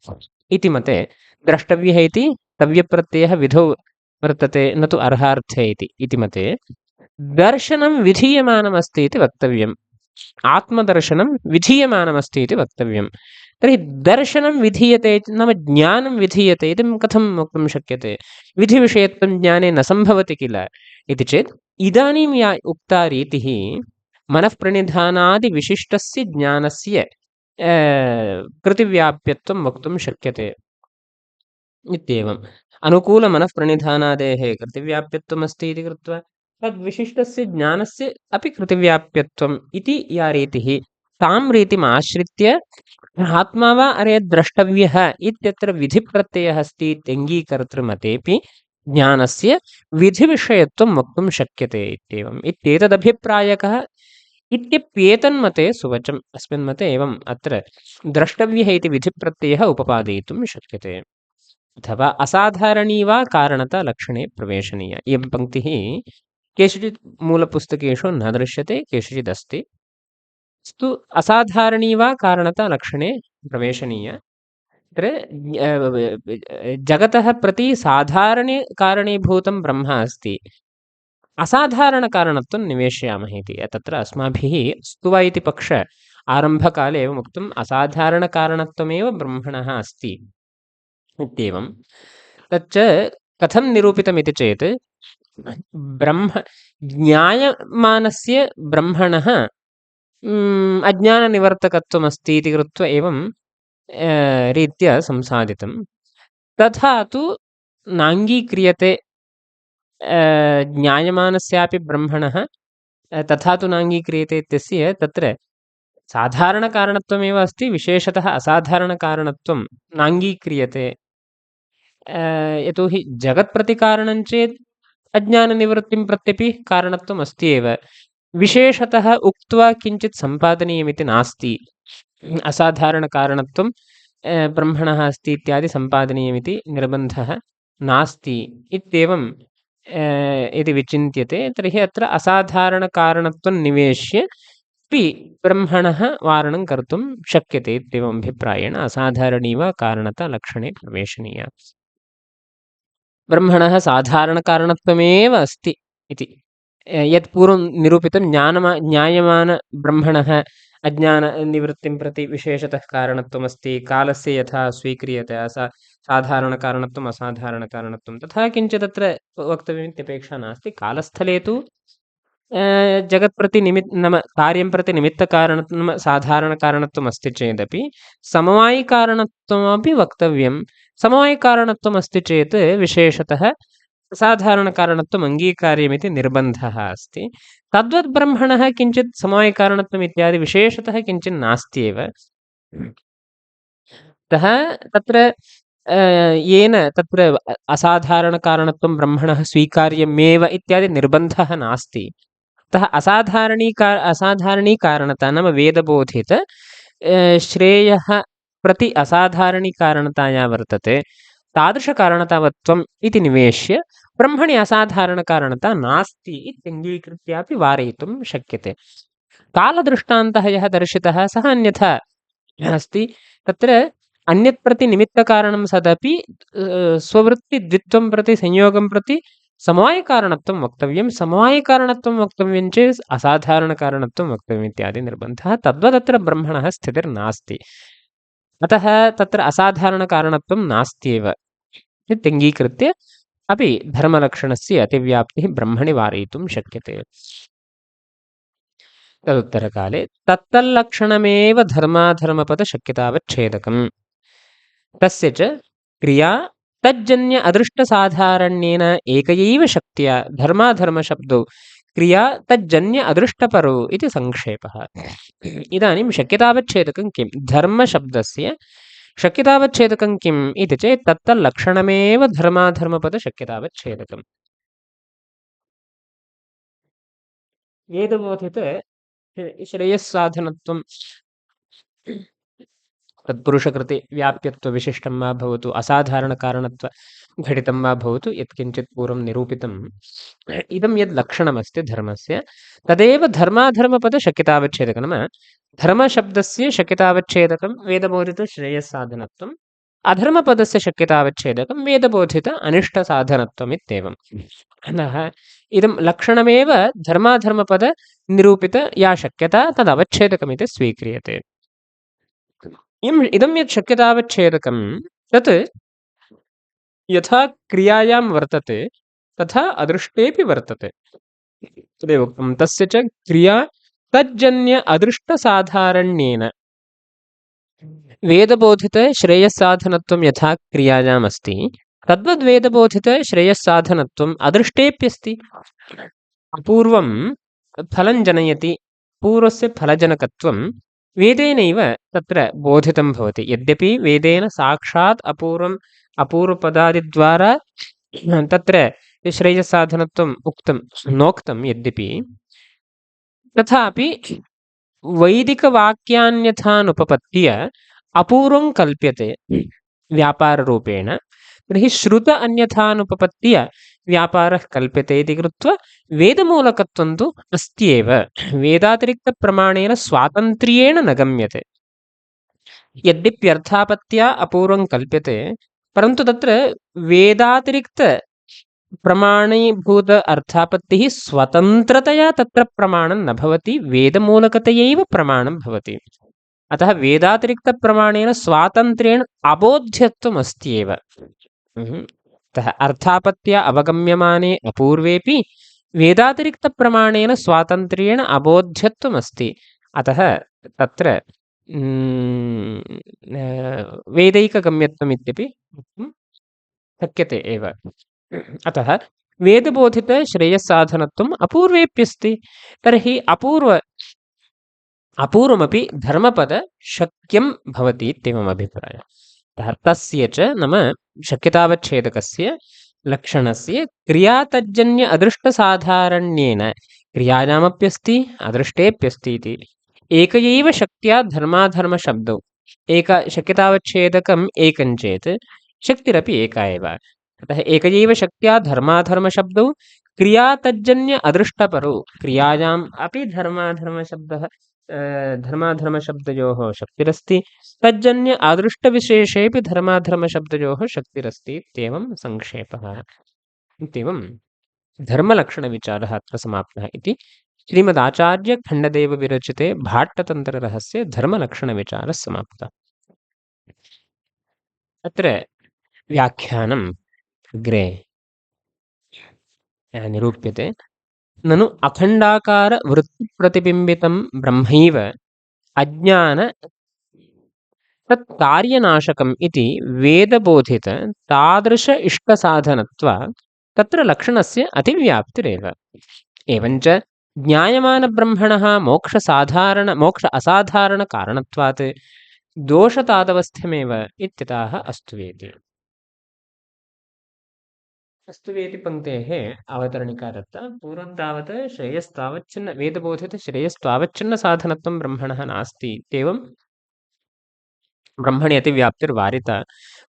इति मते, द्रष्टव्यः इति तव्यप्रत्ययः विधौ वर्तते, न तु अर्हार्थे इति मते दर्शनं विधीयमानमस्ति इति वक्तव्यम्। आत्मदर्शनं विधीयमानमस्ति इति वक्तव्यं। तर्हि दर्शनं विधीयते नाम ज्ञानं विधीयते इति कथं वक्तुं शक्यते? विधिविषयत्वं ज्ञाने न सम्भवति किल इति चेत्, इदानीं या उक्ता रीतिः मनःप्रणिधानादिविशिष्टस्य ज्ञानस्य कृतिव्याप्यत्वं वक्तुं शक्यते इत्येवम्। अनुकूलमनःप्रणिधानादेः कृतिव्याप्यत्वम् अस्ति इति कृत्वा तद्विशिष्टस्य ज्ञानस्य अपि कृतिव्याप्यत्वम् इति या रीतिः, तां रीतिम् आश्रित्य आत्मा वा अरे द्रष्टव्यः इत्यत्र विधिप्रत्ययः अस्ति इत्यङ्गीकर्तृमतेऽपि ज्ञानस्य विधिविषयत्वं वक्तुं शक्यते इत्येवम्। इत्येतदभिप्रायकः इत्यप्येतन्मते सुवचम्। अस्मिन् मते एवम् अत्र द्रष्टव्यः इति विधिप्रत्ययः उपपादयितुं शक्यते। अथवा असाधारणी वा कारणता लक्षणे प्रवेशनीया। इयं पङ्क्तिः केषुचित् मूलपुस्तकेषु न दृश्यते, केषुचिदस्ति। अस्तु, असाधारणी वा कारणता लक्षणे प्रवेशनीया। तत्र जगतः प्रति साधारणे कारणीभूतं ब्रह्म अस्ति, असाधारणकारणत्वं निवेशयामः इति। तत्र अस्माभिः अस्तु वा इति पक्ष आरम्भकाले एवम् उक्तम्, असाधारणकारणत्वमेव ब्रह्मणः अस्ति इत्येवं। तच्च कथं निरूपितमिति चेत्, ब्रह्म ज्ञायमानस्य ब्रह्मणः अज्ञाननिवर्तकत्वमस्ति इति कृत्वा एवं रीत्या संसादितं। तथा तु नाङ्गीक्रियते ज्ञायमानस्यापि ब्रह्मणः, तथा तु नाङ्गीक्रियते इत्यस्य तत्र साधारणकारणत्वमेव अस्ति, विशेषतः असाधारणकारणत्वं नाङ्गीक्रियते। यतोहि जगत्प्रतिकारणं चेत् अज्ञाननिवृत्तिं प्रत्यपि कारणत्वम् अस्ति एव। विशेषतः उक्त्वा किञ्चित् सम्पादनीयमिति नास्ति। असाधारणकारणत्वं ब्रह्मणः अस्ति इत्यादि सम्पादनीयमिति निर्बन्धः नास्ति इत्येवं यदि विचिन्त्यते, तर्हि अत्र असाधारणकारणत्वं निवेश्य अपि ब्रह्मणः वारणं कर्तुं शक्यते इत्येवम् अभिप्रायेण असाधारणी वा कारणता लक्षणे प्रवेशनीया। ब्रह्मणः साधारणकारणत्वमेव अस्ति इति यत् पूर्वं निरूपितं, ज्ञायमानब्रह्मणः अज्ञाननिवृत्तिं प्रति विशेषतः कारणत्वमस्ति, कालस्य यथा स्वीक्रियते साधारणकारणत्वम् असाधारणकारणत्वं, तथा किञ्चिदत्र वक्तव्यमित्यपेक्षा नास्ति। कालस्थले तु जगत्प्रति नाम कार्यं प्रति निमित्तकारणं नाम साधारणकारणत्वम् अस्ति चेदपि समवायिकारणत्वमपि वक्तव्यं। समवायिकारणत्वम् अस्ति चेत् विशेषतः साधारणकारणत्वम् अङ्गीकार्यमिति निर्बन्धः अस्ति। तद्वत् ब्रह्मणः किञ्चित् समवायिकारणत्वम् इत्यादि विशेषतः किञ्चित् नास्त्येव। अतः तत्र येन तत्र असाधारणकारणत्वं ब्रह्मणः स्वीकार्यमेव इत्यादि निर्बन्धः नास्ति। अतः असाधारणीकारणता नाम वेदबोधित श्रेयः प्रति असाधारणीकारणता या वर्तते, तादृशकारणतावत्वम् इति निवेश्य ब्रह्मणि असाधारणकारणता नास्ति इत्यङ्गीकृत्यापि वारयितुं शक्यते। कालदृष्टान्तः यः दर्शितः सः अन्यथा अस्ति। तत्र अन्यत् प्रति निमित्तकारणं सदपि स्ववृत्तिद्वित्वं प्रति संयोगं प्रति समवायिकारणत्वं वक्तव्यं, समवायिकारणत्वं वक्तव्यं चेत् असाधारणकारणत्वं वक्तव्यम् इत्यादि निर्बन्धः। तद्वदत्र ब्रह्मणः स्थितिर्नास्ति। अतः तत्र असाधारणकारणत्वं नास्त्येव इत्यङ्गीकृत्य अपि धर्मलक्षणस्य अतिव्याप्तिः ब्रह्मणि वारयितुं शक्यते। तदुत्तरकाले तत्तल्लक्षणमेव धर्माधर्मपदशक्यतावच्छेदकम्। तस्य च क्रिया तज्जन्य अदृष्टसाधारण्येन एकयैव शक्त्या धर्माधर्मशब्दौ क्रिया तज्जन्य अदृष्टपरो इति संक्षेपः। इदानीं शक्यतावच्छेदकं किं? धर्मशब्दस्य शक्यतावच्छेदकं किम् इति चेत् तत्तल्लक्षणमेव धर्माधर्मपदशक्यतावच्छेदकम्। वेदबोधित श्रेयस्साधनत्वं तत्पुरुषकृते व्याप्यत्वविशिष्टं वा भवतु, असाधारणकारणत्वघटितं वा भवतु, यत्किञ्चित् पूर्वं निरूपितम् इदं यद् लक्षणमस्ति धर्मस्य, तदेव धर्माधर्मपदशक्यतावच्छेदकं। नाम धर्मशब्दस्य शक्यतावच्छेदकं वेदबोधितश्रेयस्साधनत्वम्, अधर्मपदस्य शक्यतावच्छेदकं वेदबोधित अनिष्टसाधनत्वम् इत्येवम्। अतः इदं लक्षणमेव धर्माधर्मपदनिरूपित या शक्यता तदवच्छेदकमिति स्वीक्रियते। इदं यत् शक्यतावच्छेदकं तत् यथा क्रियायां वर्तते तथा अदृष्टेऽपि वर्तते। तदेव उक्तं, तस्य च क्रिया तज्जन्य अदृष्टसाधारण्येन वेदबोधितश्रेयस्साधनत्वं यथा क्रियायाम् अस्ति, तद्वद्वेदबोधितश्रेयस्साधनत्वम् अदृष्टेऽप्यस्ति। अपूर्वं फलं जनयति, पूर्वस्य फलजनकत्वं वेदेनैव तत्र बोधितं भवति। यद्यपि वेदेन साक्षात् अपूर्वपदादिद्वारा तत्र श्रेयस्साधनत्वम् उक्तं नोक्तं, यद्यपि तथापि वैदिकवाक्यान्यथानुपपत्य अपूर्वं कल्प्यते व्यापाररूपेण। तर्हि श्रुत अन्यथानुपपत्य व्यापारः कल्प्यते इति कृत्वा वेदमूलकत्वं तु अस्त्येव, वेदातिरिक्तप्रमाणेन स्वातन्त्र्येण न गम्यते। यद्यप्यर्थापत्या अपूर्वं कल्प्यते, परन्तु तत्र वेदातिरिक्तप्रमाणीभूत अर्थापत्तिः स्वतन्त्रतया तत्र प्रमाणं न भवति, वेदमूलकतयैव प्रमाणं भवति। अतः वेदातिरिक्तप्रमाणेन स्वातन्त्र्येण अबोध्यत्वम् अस्त्येव। अतः अर्थापत्या अवगम्यमाने अपूर्वेपि वेदातिरिक्तप्रमाणेन स्वातन्त्र्येण अबोध्यत्वमस्ति। अतः तत्र वैदैकगम्यत्वमित्यपि वक्तुं शक्यते एव। अतः वेदबोधितश्रेयस्साधनत्वम् अपूर्वेऽप्यस्ति। तर्हि अपूर्वमपि धर्मपदशक्यं भवति इत्येवम् अभिप्रायः। तस्य च नाम शक्यतावच्छेदकस्य लक्षणस्य क्रियातज्जन्य अदृष्टसाधारण्येन, क्रियायामप्यस्ति अदृष्टेऽप्यस्ति इति एक एव शक्त्या धर्माधर्मशब्दौ, एक शक्यतावच्छेदकम् एकं चेत् शक्तिरपि एका एव। अतः एक एव शक्त्या धर्माधर्मशब्दौ क्रियातज्जन्य अदृष्टपरौ, क्रियायाम् अपि धर्माधर्मशब्दयोः शक्तिरस्ति, तज्जन्य अदृष्टविशेषेऽपि धर्माधर्मशब्दयोः शक्तिरस्ति इत्येवं संक्षेपः। इत्येवं धर्मलक्षणविचारः अत्र समाप्तः इति श्रीमदाचार्यखण्डदेवविरचिते भाट्टतन्त्ररहस्ये धर्मलक्षणविचारः समाप्तः। अत्र व्याख्यानम् अग्रे निरूप्यते। ननु अखण्डाकारवृत्तिप्रतिबिम्बितं ब्रह्मैव अज्ञान तत्कार्यनाशकम् इति वेदबोधित तादृश इष्टसाधनत्वात् तत्र लक्षणस्य अतिव्याप्तिरेव। एवञ्च ज्ञायमानब्रह्मणः मोक्ष असाधारणकारणत्वात् दोषतादवस्थ्यमेव इत्यतः अस्तु वेति। अस्तु वेति पङ्क्तेः अवतरणिका दत्ता। पूर्वं तावत् श्रेयस्तावच्छिन्न वेदबोधितश्रेयस्तावच्छिन्नसाधनत्वं ब्रह्मणः नास्ति इत्येवं ब्रह्मणि अतिव्याप्तिर्वारिता।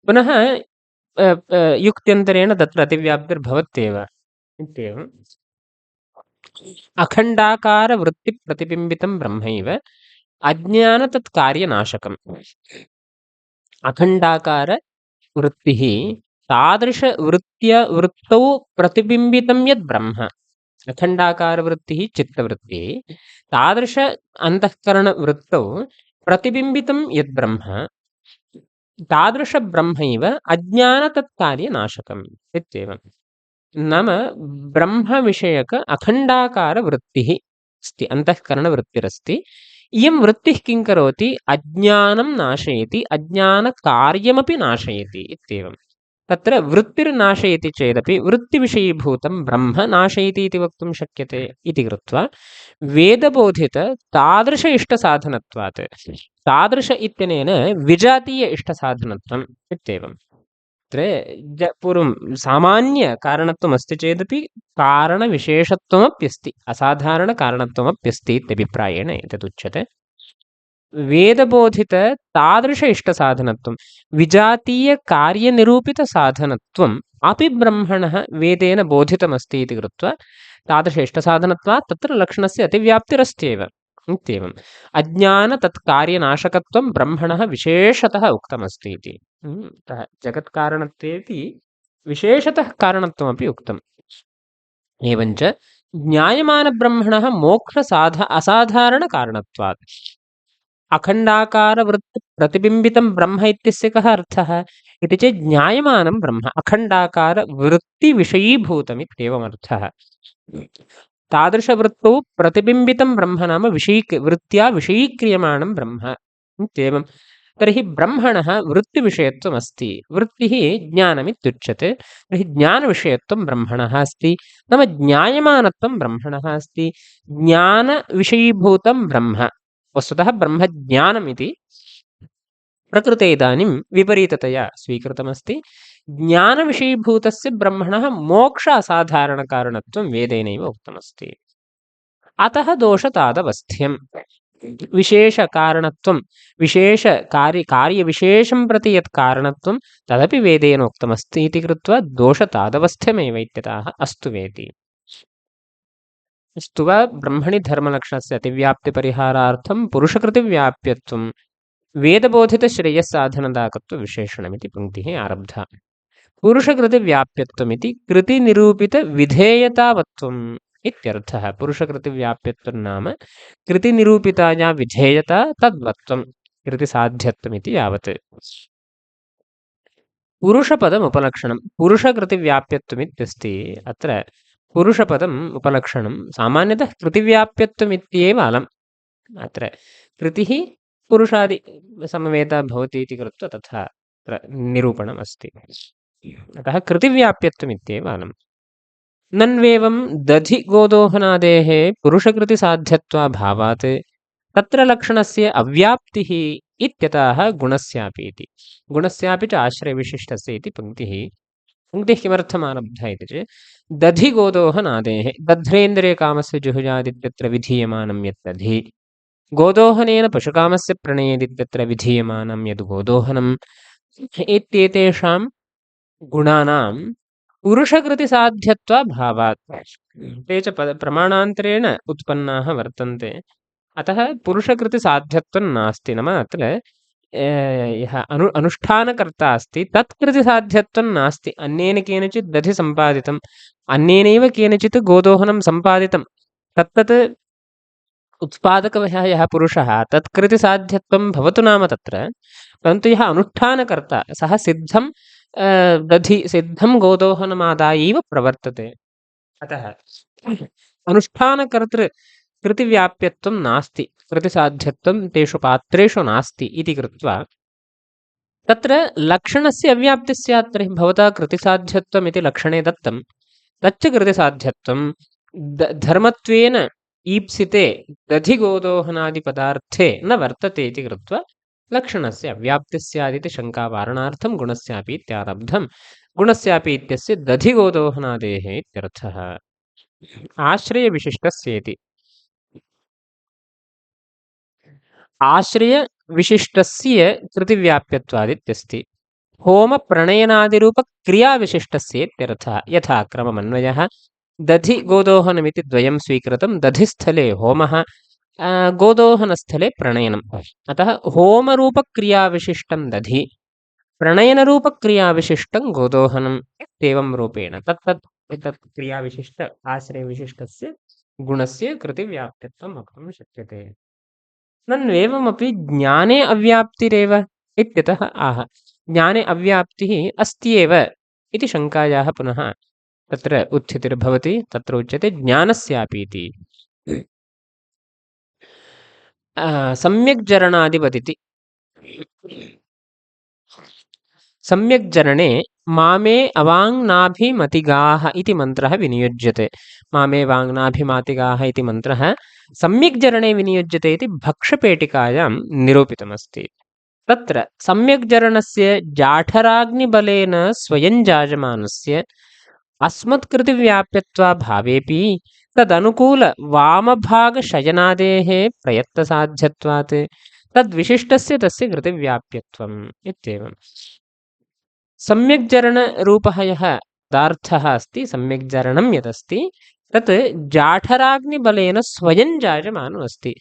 पुनः युक्त्यन्तरेण तत्र अतिव्याप्तिर्भवत्येव इत्येवम्। अखण्डाकारवृत्तिप्रतिबिम्बितं ब्रह्मैव अज्ञान तत्कार्यनाशकम्। अखण्डाकारवृत्तिः तादृशवृत्तौ प्रतिबिम्बितं यद् ब्रह्म, अखण्डाकारवृत्तिः चित्तवृत्तिः, तादृश अन्तःकरणवृत्तौ प्रतिबिम्बितं यद् ब्रह्म, तादृशब्रह्मैव अज्ञानतत्कार्यनाशकम् इत्येवम्। नाम ब्रह्मविषयक अखण्डाकारवृत्तिः अस्ति, अन्तःकरणवृत्तिरस्ति। इयं वृत्तिः किं करोति? अज्ञानं नाशयति, अज्ञानकार्यमपि नाशयति इत्येवम्। तत्र वृत्तिर्नाशयति चेदपि वृत्तिविषयीभूतं ब्रह्म नाशयति इति वक्तुं शक्यते इति कृत्वा वेदबोधित तादृश इष्टसाधनत्वात्, तादृश इत्यनेन विजातीय इष्टसाधनत्वम् इत्येवम्। अत्र पूर्वं सामान्यकारणत्वमस्ति चेदपि कारणविशेषत्वमप्यस्ति, असाधारणकारणत्वमप्यस्ति इत्यभिप्रायेण एतदुच्यते। वेदबोधित तादृश इष्टसाधनत्वं विजातीयकार्यनिरूपितसाधनत्वम् अपि ब्रह्मणः वेदेन बोधितमस्ति इति कृत्वा तादृश इष्टसाधनत्वात् तत्र लक्षणस्य अतिव्याप्तिरस्त्येव इत्येवम् अज्ञानतत्कार्यनाशकत्वं ब्रह्मणः विशेषतः उक्तमस्ति इति अतः जगत्कारणत्वेपि विशेषतः कारणत्वमपि उक्तम् एवञ्च ज्ञायमानब्रह्मणः असाधारणकारणत्वात् अखण्डाकारवृत्तिप्रतिबिम्बितं ब्रह्म इत्यस्य कः अर्थः इति चेत् ज्ञायमानं ब्रह्म अखण्डाकारवृत्तिविषयीभूतमित्येवमर्थः तादृशवृत्तौ प्रतिबिम्बितं ब्रह्म नाम वृत्त्या विषयीक्रियमाणं ब्रह्म इत्येवं तर्हि ब्रह्मणः वृत्तिविषयत्वमस्ति वृत्तिः ज्ञानमित्युच्यते तर्हि ज्ञानविषयत्वं ब्रह्मणः अस्ति नाम ज्ञायमानत्वं ब्रह्मणः अस्ति ज्ञानविषयीभूतं ब्रह्म वस्तुतः ब्रह्मज्ञानमिति प्रकृते इदानीं विपरीततया स्वीकृतमस्ति ज्ञानविषयीभूतस्य ब्रह्मणः मोक्ष असाधारणकारणत्वं वेदेनैव उक्तमस्ति अतः दोषतादवस्थ्यम् विशेषकारणत्वं कार्यविशेषं प्रति यत् कारणत्वं तदपि वेदेन उक्तमस्ति इति कृत्वा दोषतादवस्थ्यमेव इत्यतः अस्तु वेति अस्तु वा ब्रह्मणि धर्मलक्षणस्य अतिव्याप्तिपरिहारार्थं पुरुषकृतिव्याप्यत्वं वेदबोधितश्रेयस्साधनदाकत्वविशेषणमिति पङ्क्तिः आरब्धा पुरुषकृतिव्याप्यत्वमिति कृतिनिरूपितविधेयतावत्वम् इत्यर्थः पुरुषकृतिव्याप्यत्वं नाम कृतिनिरूपिताया विधेयता तद्वत्वं कृतिसाध्यत्वमिति यावत् पुरुषपदमुपलक्षणं पुरुषकृतिव्याप्यत्वमित्यस्ति अत्र पुरुषपदम् उपलक्षणं सामान्यतः कृतिव्याप्यत्वमित्येव अलम् अत्र कृतिः पुरुषादि समवेता भवति इति कृत्वा तथा अत्र निरूपणमस्ति अतः कृतिव्याप्यत्वमित्येव अलम् नन्वेवं दधि गोदोहनादेः पुरुषकृतिसाध्यत्वाभावात् तत्र लक्षणस्य अव्याप्तिः इत्यतः गुणस्यापि इति गुणस्यापि च आश्रयविशिष्टस्य इति पङ्क्तिः किमर्थमारब्धा इति चेत् दधि गोदोहनादेः दध्रेन्द्रिये कामस्य जुहुजादित्यत्र विधीयमानं यत् दधि गोदोहनेन पशुकामस्य प्रणयेदित्यत्र विधीयमानं यद् गोदोहनम् इत्येतेषां गुणानां पुरुषकृतिसाध्यत्वाभावात् ते च प्रमाणान्तरेण उत्पन्नाः वर्तन्ते अतः पुरुषकृतिसाध्यत्वं नास्ति नाम अत्र यः अनुष्ठानकर्ता अस्ति तत्कृतिसाध्यत्वं नास्ति अन्येन केनचित् दधि सम्पादितम् अन्येनैव केनचित् गोदोहनं सम्पादितं तत्तत् उत्पादकः यः पुरुषः तत्कृतिसाध्यत्वं भवतु नाम तत्र परन्तु यः अनुष्ठानकर्ता सः सिद्धं गोदोहनमादायैव प्रवर्तते अतः अनुष्ठानकर्तृकृतिव्याप्यत्वं नास्ति कृतिसाध्यत्वं तेषु पात्रेषु नास्ति इति कृत्वा तत्र लक्षणस्य अव्याप्तिः स्यात् तर्हि भवता कृतिसाध्यत्वमिति लक्षणे दत्तं तच्च कृतिसाध्यत्वं धर्मत्वेन ईप्सिते दधिगोदोहनादिपदार्थे न वर्तते इति कृत्वा लक्षणस्य अव्याप्तिः स्यादिति शङ्कावारणार्थं गुणस्यापि इत्यारब्धं गुणस्यापि इत्यस्य दधिगोदोहनादेः इत्यर्थः आश्रयविशिष्टस्येति आश्रयविशिष्टस्य कृतिव्याप्यत्वादित्यस्ति होमप्रणयनादिरूपक्रियाविशिष्टस्येत्यर्थः यथा क्रममन्वयः दधि गोदोहनमिति द्वयं स्वीकृतं दधिस्थले होमः गोदोहनस्थले प्रणयनम् अतः होमरूपक्रियाविशिष्टं दधि प्रणयनरूपक्रियाविशिष्टं गोदोहनम् इत्येवं रूपेण तत्तत् एतत् क्रियाविशिष्ट आश्रयविशिष्टस्य गुणस्य कृतिव्याप्तित्वं वक्तुं शक्यते नन्वेवमपि ज्ञाने अव्याप्तिरेव इत्यतः आह ज्ञाने अव्याप्तिः अस्त्येव इति शङ्कायाः पुनः तत्र उत्थितिर्भवति तत्र उच्यते ज्ञानस्यापि इति सम्यक् जरणादिवदिति सम्यक् जरणे मामे अवाङ्नाभिमतिगाः इति मन्त्रः विनियुज्यते मामे वाङ्नाभिमातिगाः इति मन्त्रः सम्यक् जरणे विनियुज्यते इति भक्षपेटिकायां निरूपितमस्ति तत्र सम्यक् जरणस्य जाठराग्निबलेन स्वयं जायमानस्य अस्मत्कृतिव्याप्यत्वाभावेपि तदनुकूलवामभागशयनादेः प्रयत्नसाध्यत्वात् तद्विशिष्टस्य तस्य कृतिव्याप्यत्वम् इत्येवम्। सम्यग्जरणरूपः यः पदार्थः अस्ति, सम्यग्जरणं यदस्ति तत् जाठराग्निबलेन स्वयं जायमानम् अस्ति।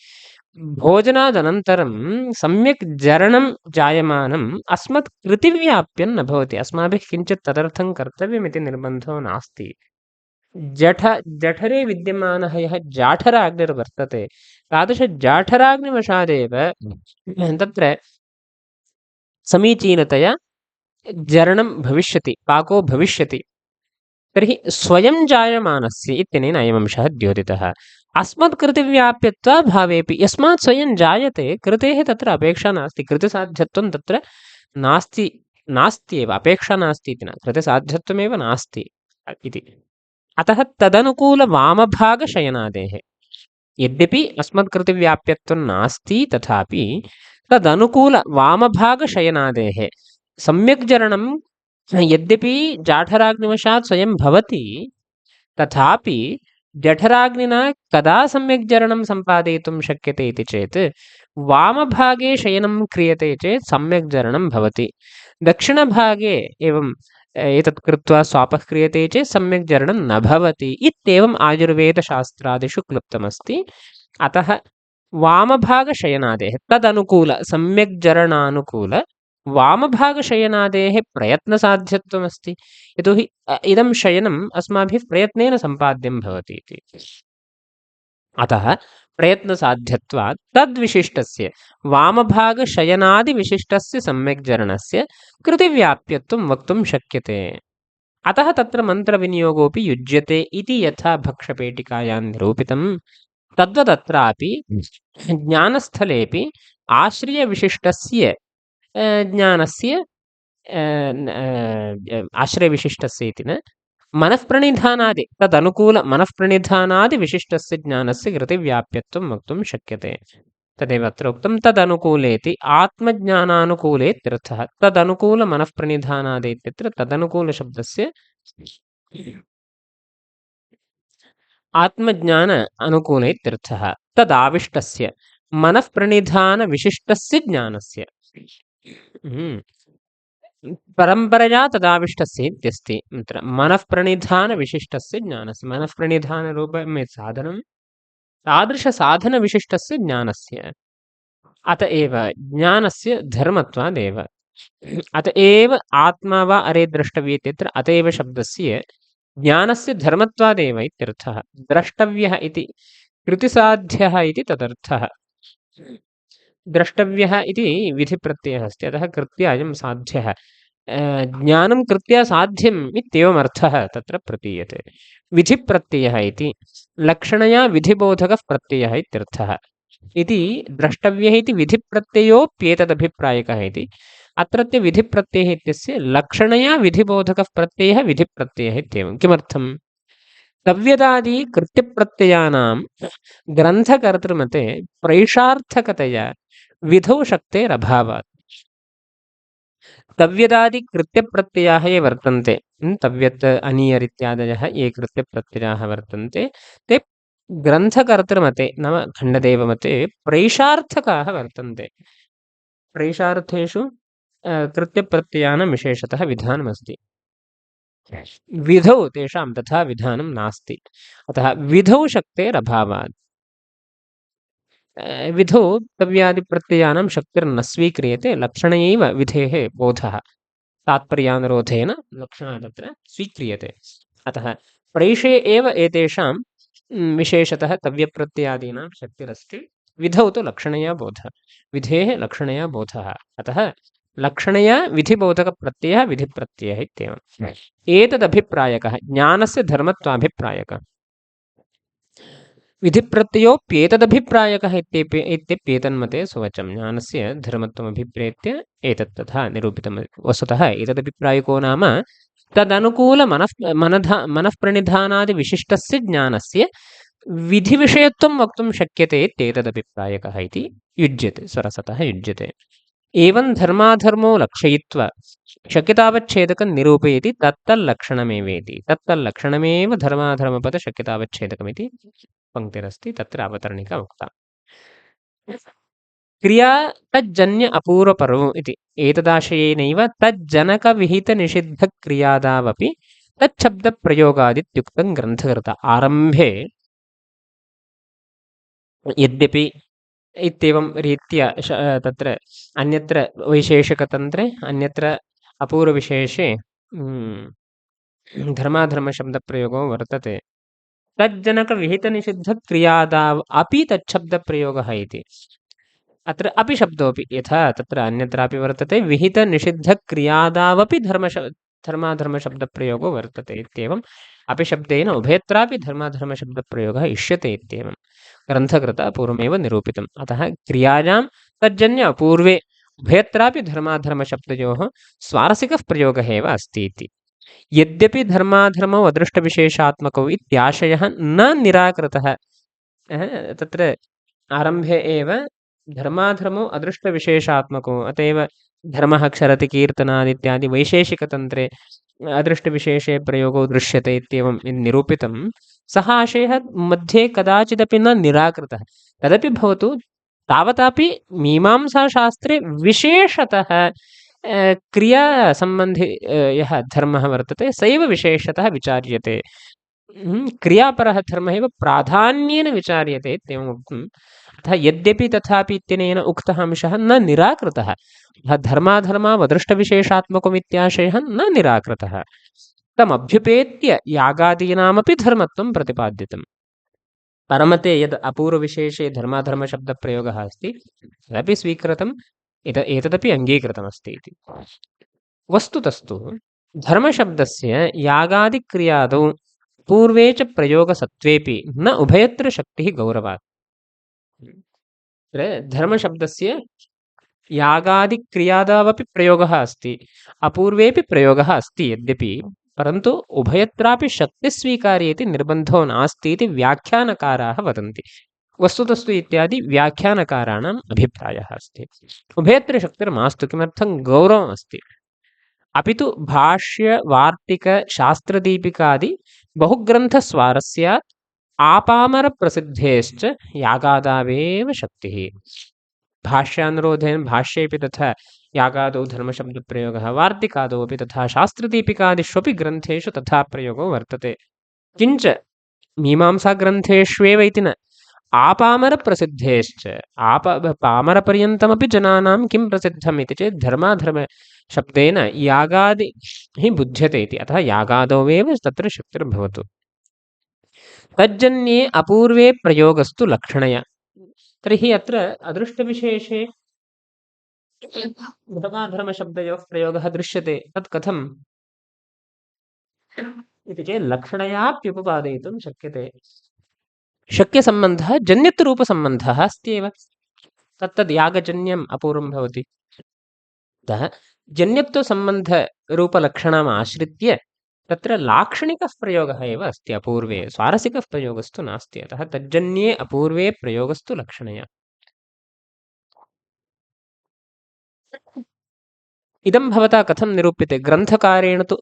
भोजनादनन्तरं सम्यक् जरणं जायमानम् अस्मत् कृतिव्याप्यं न भवति। अस्माभिः किञ्चित् तदर्थं कर्तव्यमिति निर्बन्धो नास्ति। जठरे विद्यमानः यः जाठराग्निर्वर्तते तादृशजाठराग्निवशादेव तत्र समीचीनतया जरणं भविष्यति, पाको भविष्यति। तर्हि स्वयं जायमानस्य इत्यनेन अयमंशः द्योतितः। अस्मत्कृतिव्याप्यत्वाभावेऽपि यस्मात् स्वयं जायते कृतेः तत्र अपेक्षा नास्ति, कृतिसाध्यत्वं तत्र नास्त्येव, अपेक्षा नास्ति इति न, कृतिसाध्यत्वमेव नास्ति इति। अतः तदनुकूलवामभागशयनादेः यद्यपि अस्मत्कृतिव्याप्यत्वं नास्ति तथापि तदनुकूलवामभागशयनादेः सम्यक् जरणं यद्यपि जाठराग्निवशात् स्वयं भवति तथापि जठराग्निना कदा सम्यक् जरणं सम्पादयितुं शक्यते इति चेत् वामभागे शयनं क्रियते चेत् सम्यक् जरणं भवति। दक्षिणभागे एवं एतत् कृत्वा स्वापः क्रियते चेत् सम्यक् जरणं न भवति इत्येवम् आयुर्वेदशास्त्रादिषु क्लुप्तमस्ति। अतः वामभागशयनादेः तदनुकूल सम्यक् जरणानुकूल वामभागशयनादेः प्रयत्नसाध्यत्वमस्ति। यतोहि इदं शयनम् अस्माभिः प्रयत्नेन सम्पाद्यं भवति इति। अतः प्रयत्नसाध्यत्वात् तद्विशिष्टस्य वामभागशयनादिविशिष्टस्य सम्यग्जरणस्य कृतिव्याप्यत्वं वक्तुं शक्यते। अतः तत्र मन्त्रविनियोगोऽपि युज्यते इति यथा भक्षपेटिकायां निरूपितं तद्वदत्रापि ज्ञानस्थलेऽपि आश्रयविशिष्टस्य ज्ञानस्य आश्रयविशिष्टस्य इति न मनःप्रणिधानादि तदनुकूल मनःप्रणिधानादिविशिष्टस्य ज्ञानस्य कृतिव्याप्यत्वं वक्तुं शक्यते। तदेव अत्र उक्तं तदनुकूलेति आत्मज्ञानानुकूले इत्यर्थः। तदनुकूलमनःप्रणिधानादि इत्यत्र तदनुकूलशब्दस्य आत्मज्ञान अनुकूले इत्यर्थः। तदाविष्टस्य मनःप्रणिधानविशिष्टस्य ज्ञानस्य परम्परया तदाविष्टस्य इत्यस्ति। अत्र मनःप्रणिधानविशिष्टस्य ज्ञानस्य मनःप्रणिधानरूपं यत् साधनं तादृशसाधनविशिष्टस्य ज्ञानस्य अत एव ज्ञानस्य धर्मत्वादेव। अत एव आत्मा वा अरे द्रष्टव्य इत्यत्र अत एव शब्दस्य ज्ञानस्य धर्मत्वादेव इत्यर्थः। द्रष्टव्यः इति कृतिसाध्यः इति तदर्थः। द्रष्टव्यः इति विधिप्रत्ययः अस्ति, अतः कृत्या अयं साध्यः। ज्ञानं कृत्या साध्यम् इत्येवमर्थः तत्र प्रतीयते। विधिप्रत्ययः इति लक्षणया विधिबोधकः प्रत्ययः इत्यर्थः। इति द्रष्टव्यः इति विधिप्रत्ययोऽप्येतदभिप्रायकः इति। अत्रत्य विधिप्रत्ययः इत्यस्य लक्षणया विधिबोधकः प्रत्ययः विधिप्रत्ययः इत्येवं। किमर्थम्? तव्यदादि कृत्यप्रत्ययानां ग्रन्थकर्तृमते प्रैषार्थकतया विधौ शक्तेरभावात्। तव्यदादि कृत्यप्रत्ययाः ये वर्तन्ते, तव्यत् अनीयर् इत्यादयः ये कृत्यप्रत्ययाः वर्तन्ते ते ग्रन्थकर्तृमते नाम खण्डदेवमते प्रैषार्थकाः वर्तन्ते। प्रैषार्थेषु कृत्यप्रत्ययानां विशेषतः विधानमस्ति। विधौ तेषां तथा विधानं नास्ति। अतः विधौ शक्तेरभावात् विधौ तव्यादिप्रत्ययानां शक्तिर्न स्वीक्रियते, लक्षणैव विधेः बोधः तात्पर्यानुरोधेन लक्षणः तत्र स्वीक्रियते। अतः प्रैषे एव एतेषां विशेषतः तव्यप्रत्ययादीनां शक्तिरस्ति। विधौ तु लक्षणया बोधः, विधेः लक्षणया बोधः। अतः लक्षणया विधिबोधकप्रत्ययः विधिप्रत्ययः इत्येवम्। एतदभिप्रायकः ज्ञानस्य धर्मत्वाभिप्रायकः। विधिप्रत्ययोऽप्येतदभिप्रायकः इत्यप्येतन्मते सुवचं। ज्ञानस्य धर्मत्वमभिप्रेत्य एतत् तथा निरूपितं। वस्तुतः एतदभिप्रायको नाम मनःप्रणिधानादिविशिष्टस्य ज्ञानस्य विधिविषयत्वं वक्तुं शक्यते इत्येतदभिप्रायकः इति युज्यते, स्वरसतः युज्यते। एवं धर्माधर्मो लक्षयित्वा शक्यतावच्छेदकं निरूपयति तत्तल्लक्षणमेवेति। तत्तल्लक्षणमेव धर्माधर्मपदशक्यतावच्छेदकमिति पङ्क्तिरस्ति, तत्र अवतरणिका उक्ता। क्रिया तज्जन्य अपूर्वपरो इति एतदाशयेनैव तज्जनकविहितनिषिद्धक्रियादावपि तच्छब्दप्रयोगादित्युक्तं ग्रन्थकर्ता आरम्भे यद्यपि इत्येवं रीत्या तत्र अन्यत्र वैशेषिकतन्त्रे अन्यत्र अपूर्वविशेषे धर्माधर्मशब्दप्रयोगो वर्तते। तज्जनकविहितनिषिद्धक्रियादाव अपि तच्छब्दप्रयोगः इति। अत्र अपि शब्दोऽपि यथा तत्र अन्यत्रापि वर्तते विहितनिषिद्धक्रियादावपि धर्माधर्मशब्दप्रयोगो वर्तते इत्येवम् अपि शब्देन उभयत्रापि धर्माधर्मशब्दप्रयोगः इष्यते इत्येवं ग्रन्थकृता पूर्वमेव निरूपितम्। अतः क्रियायां तज्जन्य अपूर्वे उभयत्रापि धर्माधर्मशब्दयोः स्वारसिकः प्रयोगः एव अस्ति इति। यद्यपि धर्माधर्मौ अदृष्टविशेषात्मकौ इत्याशयः न निराकृतः तत्र आरम्भे एव धर्माधर्मौ अदृष्टविशेषात्मकौ अत एव धर्मः क्षरति कीर्तनादित्यादि वैशेषिकतन्त्रे अदृष्टविशेषे प्रयोगो दृश्यते इत्येवं निरूपितं सः आशयः मध्ये कदाचिदपि न निराकृतः तदपि भवतु तावतापि मीमांसाशास्त्रे विशेषतः क्रियासम्बन्धि यः धर्मः वर्तते स एव विशेषतः विचार्यते। क्रियापरः धर्मः एव प्राधान्येन विचार्यते इत्येवम् उक्तम्। अतः यद्यपि तथापि इत्यनेन उक्तः अंशः न निराकृतः धर्माधर्मावदृष्टविशेषात्मकमित्याशयः न निराकृतः तमभ्युपेत्य यागादीनामपि धर्मत्वं प्रतिपाद्यतम्। परमते यद् अपूर्वविशेषे धर्माधर्मशब्दप्रयोगः अस्ति तदपि स्वीकृतम् एतदपि अङ्गीकृतमस्ति इति। वस्तुतस्तु धर्मशब्दस्य यागादिक्रियादौ पूर्वे च प्रयोगसत्त्वेपि न उभयत्र शक्तिः गौरवात्। धर्मशब्दस्य यागादिक्रियादावपि प्रयोगः अस्ति अपूर्वेपि प्रयोगः अस्ति यद्यपि परन्तु उभयत्रापि शक्तिस्वीकार्ये इति निर्बन्धो नास्ति इति व्याख्यानकाराः वदन्ति। वस्तुतस्तु इत्यादि व्याख्यानकाराणाम् अभिप्रायः अस्ति। उभयत्र शक्तिर्मास्तु किमर्थं गौरवमस्ति अपि तु भाष्यवार्तिकशास्त्रदीपिकादि बहुग्रन्थस्वारस्यात् आपामरप्रसिद्धेश्च यागादावेव शक्तिः। भाष्यानुरोधेन भाष्येऽपि तथा यागादौ धर्मशब्दप्रयोगः वार्तिकादौ अपि तथा शास्त्रदीपिकादिष्वपि ग्रन्थेषु तथा प्रयोगो वर्तते। किञ्च मीमांसाग्रन्थेष्वेव इति न आपामरप्रसिद्धेश्च पामरपर्यन्तमपि जनानां किं प्रसिद्धम् इति चेत् धर्माधर्मशब्देन यागादिः बुध्यते इति। अतः यागादौ एव तत्र शक्तिर्भवतु। तज्जन्ये अपूर्वे प्रयोगस्तु लक्षणया। तर्हि अत्र अदृष्टविशेषे धर्माधर्मशब्दयोः प्रयोगः दृश्यते तत् कथम् इति चेत् लक्षणयाप्युपपादयितुं शक्यते। शक्यसम्बन्धः जन्यत्वरूपसम्बन्धः अस्त्येव तत्तद् यागजन्यम् अपूर्वं भवति। अतः जन्यत्वसम्बन्धरूपलक्षणम् आश्रित्य तत्र लाक्षणिकः प्रयोगः एव अस्ति अपूर्वे स्वारसिकः प्रयोगस्तु नास्ति। अतः तज्जन्ये अपूर्वे प्रयोगस्तु लक्षणया। इदं भवता कथं निरूप्यते ग्रन्थकारेण तु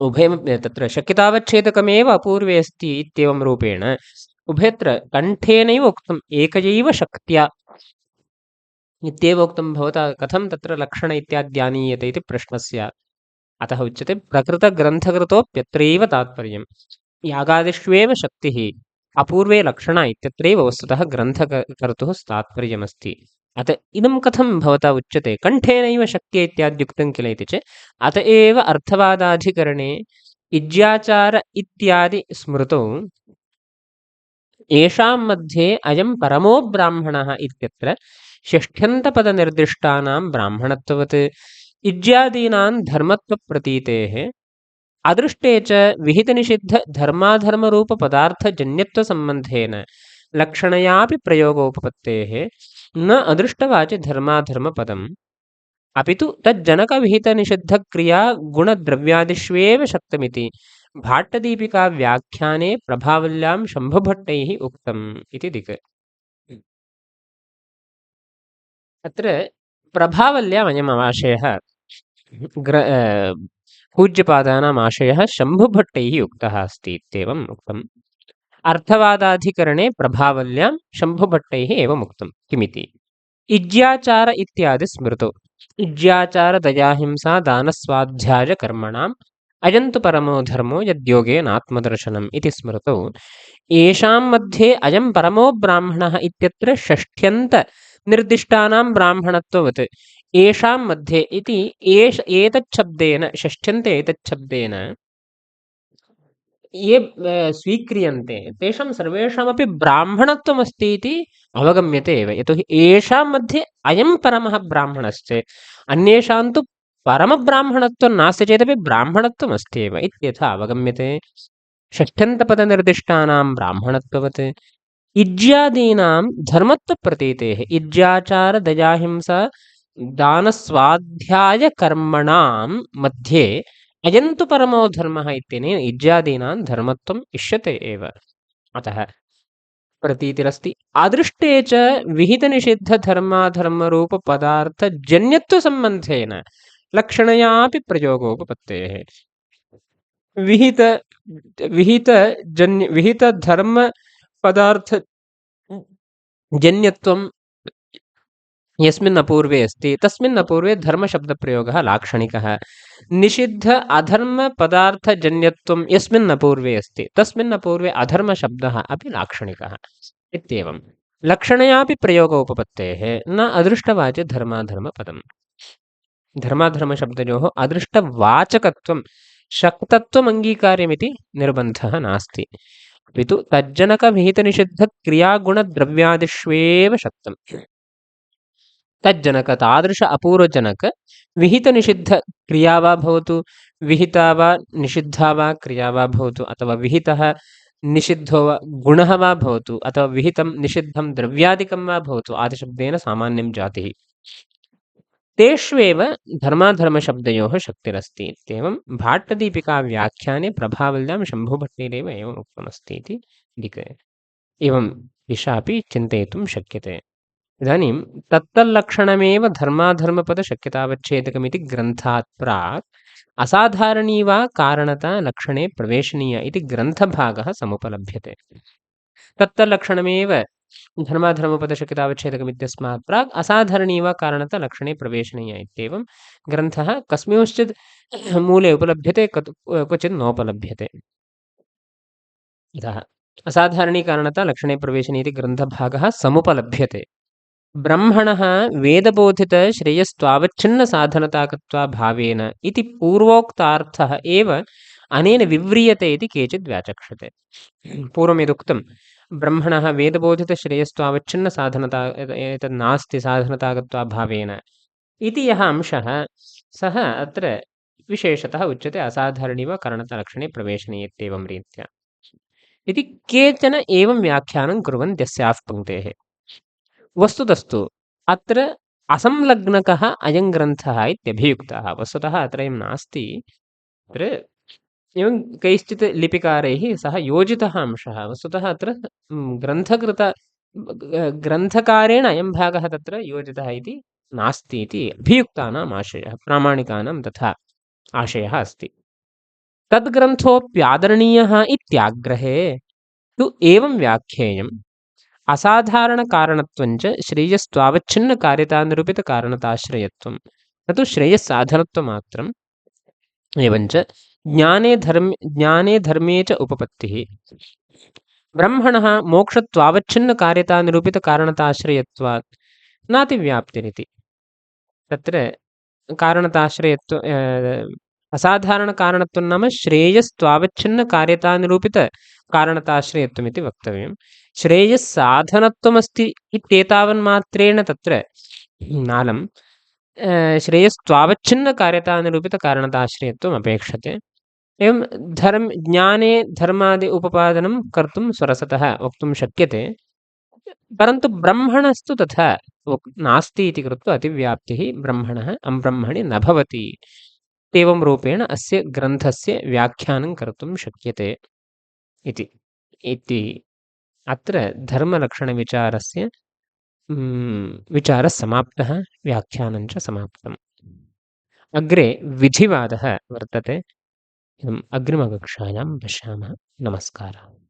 उभयं तत्र शक्यतावच्छेदकमेव अपूर्वे अस्ति इत्येवं रूपेण उभयत्र कण्ठेनैव उक्तम् एकयैव शक्त्या इत्येव उक्तं भवता कथं तत्र लक्षण इत्याद्यानीयते इति प्रश्नः स्यात्। अतः उच्यते प्रकृतग्रन्थकृतोऽप्यत्रैव तात्पर्यं यागादिष्वेव शक्तिः अपूर्वे लक्षणा इत्यत्रैव वस्तुतः ग्रन्थकर्तुः तात्पर्यमस्ति। अत इदं कथं भवता उच्यते कण्ठेनैव शक्त्या इत्याद्युक्तं किल इति चेत् अत एव अर्थवादाधिकरणे इज्याचार इत्यादि स्मृतौ येषां मध्ये अयं परमो ब्राह्मणः इत्यत्र षष्ठ्यन्तपदनिर्दिष्टानां ब्राह्मणत्ववत् इज्यादीनां धर्मत्वप्रतीतेः अदृष्टे च विहितनिषिद्धधर्माधर्मरूपपदार्थजन्यत्वसम्बन्धेन लक्षणयापि प्रयोगोपपत्तेः न अदृष्टवाचि धर्माधर्मपदम् अपि तु तज्जनकविहितनिषिद्धक्रिया गुणद्रव्यादिष्वेव शक्तमिति भाट्टदीपिकाव्याख्याने प्रभावल्यां शम्भुभट्टैः उक्तम् इति दिक्। अत्र प्रभावल्याम् अयम् आशयः पूज्यपादानाम् आशयः शम्भुभट्टैः उक्तः अस्ति इत्येवम् उक्तम्। अर्थवादाधिकरणे प्रभावल्यां शम्भुभट्टैः एवम् उक्तं किमिति इज्याचार इत्यादि स्मृतौ। इज्याचार दयाहिंसा दानस्वाध्यायकर्मणाम् अयन्तु परमो धर्मो यद्योगेनात्मदर्शनम् इति स्मृतौ। येषां मध्ये अयं परमो ब्राह्मणः इत्यत्र षष्ठ्यन्त निर्दिष्टानां ब्राह्मणत्ववत् येषां मध्ये इति एतच्छब्देन षष्ठ्यन्ते एतच्छब्देन ये स्वीक्रियन्ते तेषां सर्वेषामपि ब्राह्मणत्वमस्ति इति अवगम्यते एव। यतोहि येषां मध्ये अयं परमः ब्राह्मणश्चेत् अन्येषां तु परमब्राह्मणत्वं नास्ति चेदपि ब्राह्मणत्वमस्ति एव इत्यथा अवगम्यते। षष्ठ्यन्तपदनिर्दिष्टानां ब्राह्मणत्ववत् इज्यादीनां धर्मत्वप्रतीतेः इज्याचारदयाहिंसा दानस्वाध्यायकर्मणां मध्ये अयं तु परमो धर्मः इत्यनेन इज्यादीनां धर्मत्वम् इष्यते एव। अतः प्रतीतिरस्ति। अदृष्टे च विहितनिषिद्धधर्माधर्मरूपपदार्थजन्यत्वसम्बन्धेन लक्षणयापि प्रयोगोपपत्तेः। विहित विहितधर्मपदार्थजन्यत्वं यस्मिन् अपूर्वे अस्ति तस्मिन् अपूर्वे धर्मशब्दप्रयोगः लाक्षणिकः। निषिद्ध अधर्मपदार्थजन्यत्वं यस्मिन् अपूर्वे अस्ति तस्मिन् अपूर्वे अधर्मशब्दः अपि लाक्षणिकः इत्येवं लक्षणयापि प्रयोगोपपत्तेः न अदृष्टवाच्य धर्माधर्मपदम्। धर्माधर्मशब्दयोः अदृष्टवाचकत्वं शक्तत्वम् अङ्गीकार्यमिति निर्बन्धः नास्ति। अपि तु तज्जनकविहितनिषिद्धक्रियागुणद्रव्यादिष्वेव शक्तम्। तज्जनक तादृश अपूर्वजनक विहितनिषिद्धक्रिया वा भवतु विहिता वा निषिद्धा वा क्रिया वा भवतु अथवा विहितः निषिद्धो वा गुणः वा भवतु अथवा विहितं निषिद्धं द्रव्यादिकं वा भवतु आदिशब्देन सामान्यं जातिः तेष्वेव धर्माधर्मशब्दयोः शक्तिरस्ति इत्येवं भाट्टदीपिकाव्याख्याने प्रभावल्यां शम्भुभट्टेरेव एवम् उक्तमस्ति इति एवं दिशापि चिन्तयितुं शक्यते। इदानीं तत्तल्लक्षणमेव धर्माधर्मपदशक्यतावच्छेदकमिति ग्रन्थात् प्राक् असाधारणी वा कारणता लक्षणे प्रवेशनीय इति ग्रन्थभागः समुपलभ्यते। तत्तल्लक्षणमेव धर्माधर्मपदशक्यतावच्छेदकमित्यस्मात् प्राक् असाधारणी वा कारणता लक्षणे प्रवेशनीय इत्येवं ग्रन्थः कस्मिंश्चित् मूले उपलभ्यते क्वचित् नोपलभ्यते। अतः असाधारणी कारणता लक्षणे प्रवेशनीय इति ग्रन्थभागः समुपलभ्यते। ब्रह्मणः वेदबोधितश्रेयस्त्वावच्छिन्नसाधनताकत्वाभावेन इति पूर्वोक्तार्थः एव अनेन विव्रियते इति केचित् व्याचक्षते। पूर्वं यदुक्तं ब्रह्मणः वेदबोधितश्रेयस्त्वावच्छिन्नसाधनता एतत् नास्ति साधनताकत्वाभावेन इति यः अंशः सः अत्र विशेषतः उच्यते असाधारणी वा कारणतालक्षणे प्रवेशनीय इत्येवं रीत्या इति केचन एवं व्याख्यानं कुर्वन्त्यस्याः पङ्क्तेः। वस्तुतस्तु अत्र असंलग्नकः अयं ग्रन्थः इत्यभियुक्तः। वस्तुतः अत्र एवं नास्ति। अत्र एवं कैश्चित् लिपिकारैः सः योजितः अंशः। वस्तुतः अत्र ग्रन्थकारेण अयं भागः तत्र योजितः इति नास्ति इति अभियुक्तानाम् आशयः प्रामाणिकानां तथा आशयः अस्ति। तद्ग्रन्थोऽप्यादरणीयः इत्याग्रहे तु एवं व्याख्येयम् असाधारणकारणत्वञ्च श्रेयस्त्वावच्छिन्नकार्यतानिरूपितकारणताश्रयत्वं न तु श्रेयस्साधनत्वमात्रम् एवञ्च ज्ञाने धर्मे च उपपत्तिः। ब्रह्मणः मोक्षत्वावच्छिन्नकार्यतानिरूपितकारणताश्रयत्वात् नातिव्याप्तिरिति तत्र कारणताश्रयत्व असाधारणकारणत्वं नाम श्रेयस्त्वावच्छिन्नकार्यतानिरूपितकारणताश्रयत्वमिति वक्तव्यं। श्रेयस्साधनत्वमस्ति इत्येतावन्मात्रेण तत्र नालं श्रेयस्त्वावच्छिन्नकार्यतानिरूपितकारणताश्रयत्वम् अपेक्षते। एवं ज्ञाने धर्मादि उपपादनं कर्तुं स्वरसतः वक्तुं शक्यते, परन्तु ब्रह्मणस्तु तथा नास्ति इति कृत्वा अतिव्याप्तिः ब्रह्मणः अब्रह्मणि न भवति। एवं रूपेण अस्य ग्रन्थस्य व्याख्यानं कर्तुं शक्यते इति अत्र धर्मलक्षणविचारस्य विचारः समाप्तः, व्याख्यानं च समाप्तम्। अग्रे विधिवादः वर्तते। अग्रिमकक्षायां पश्यामः। नमस्कारः।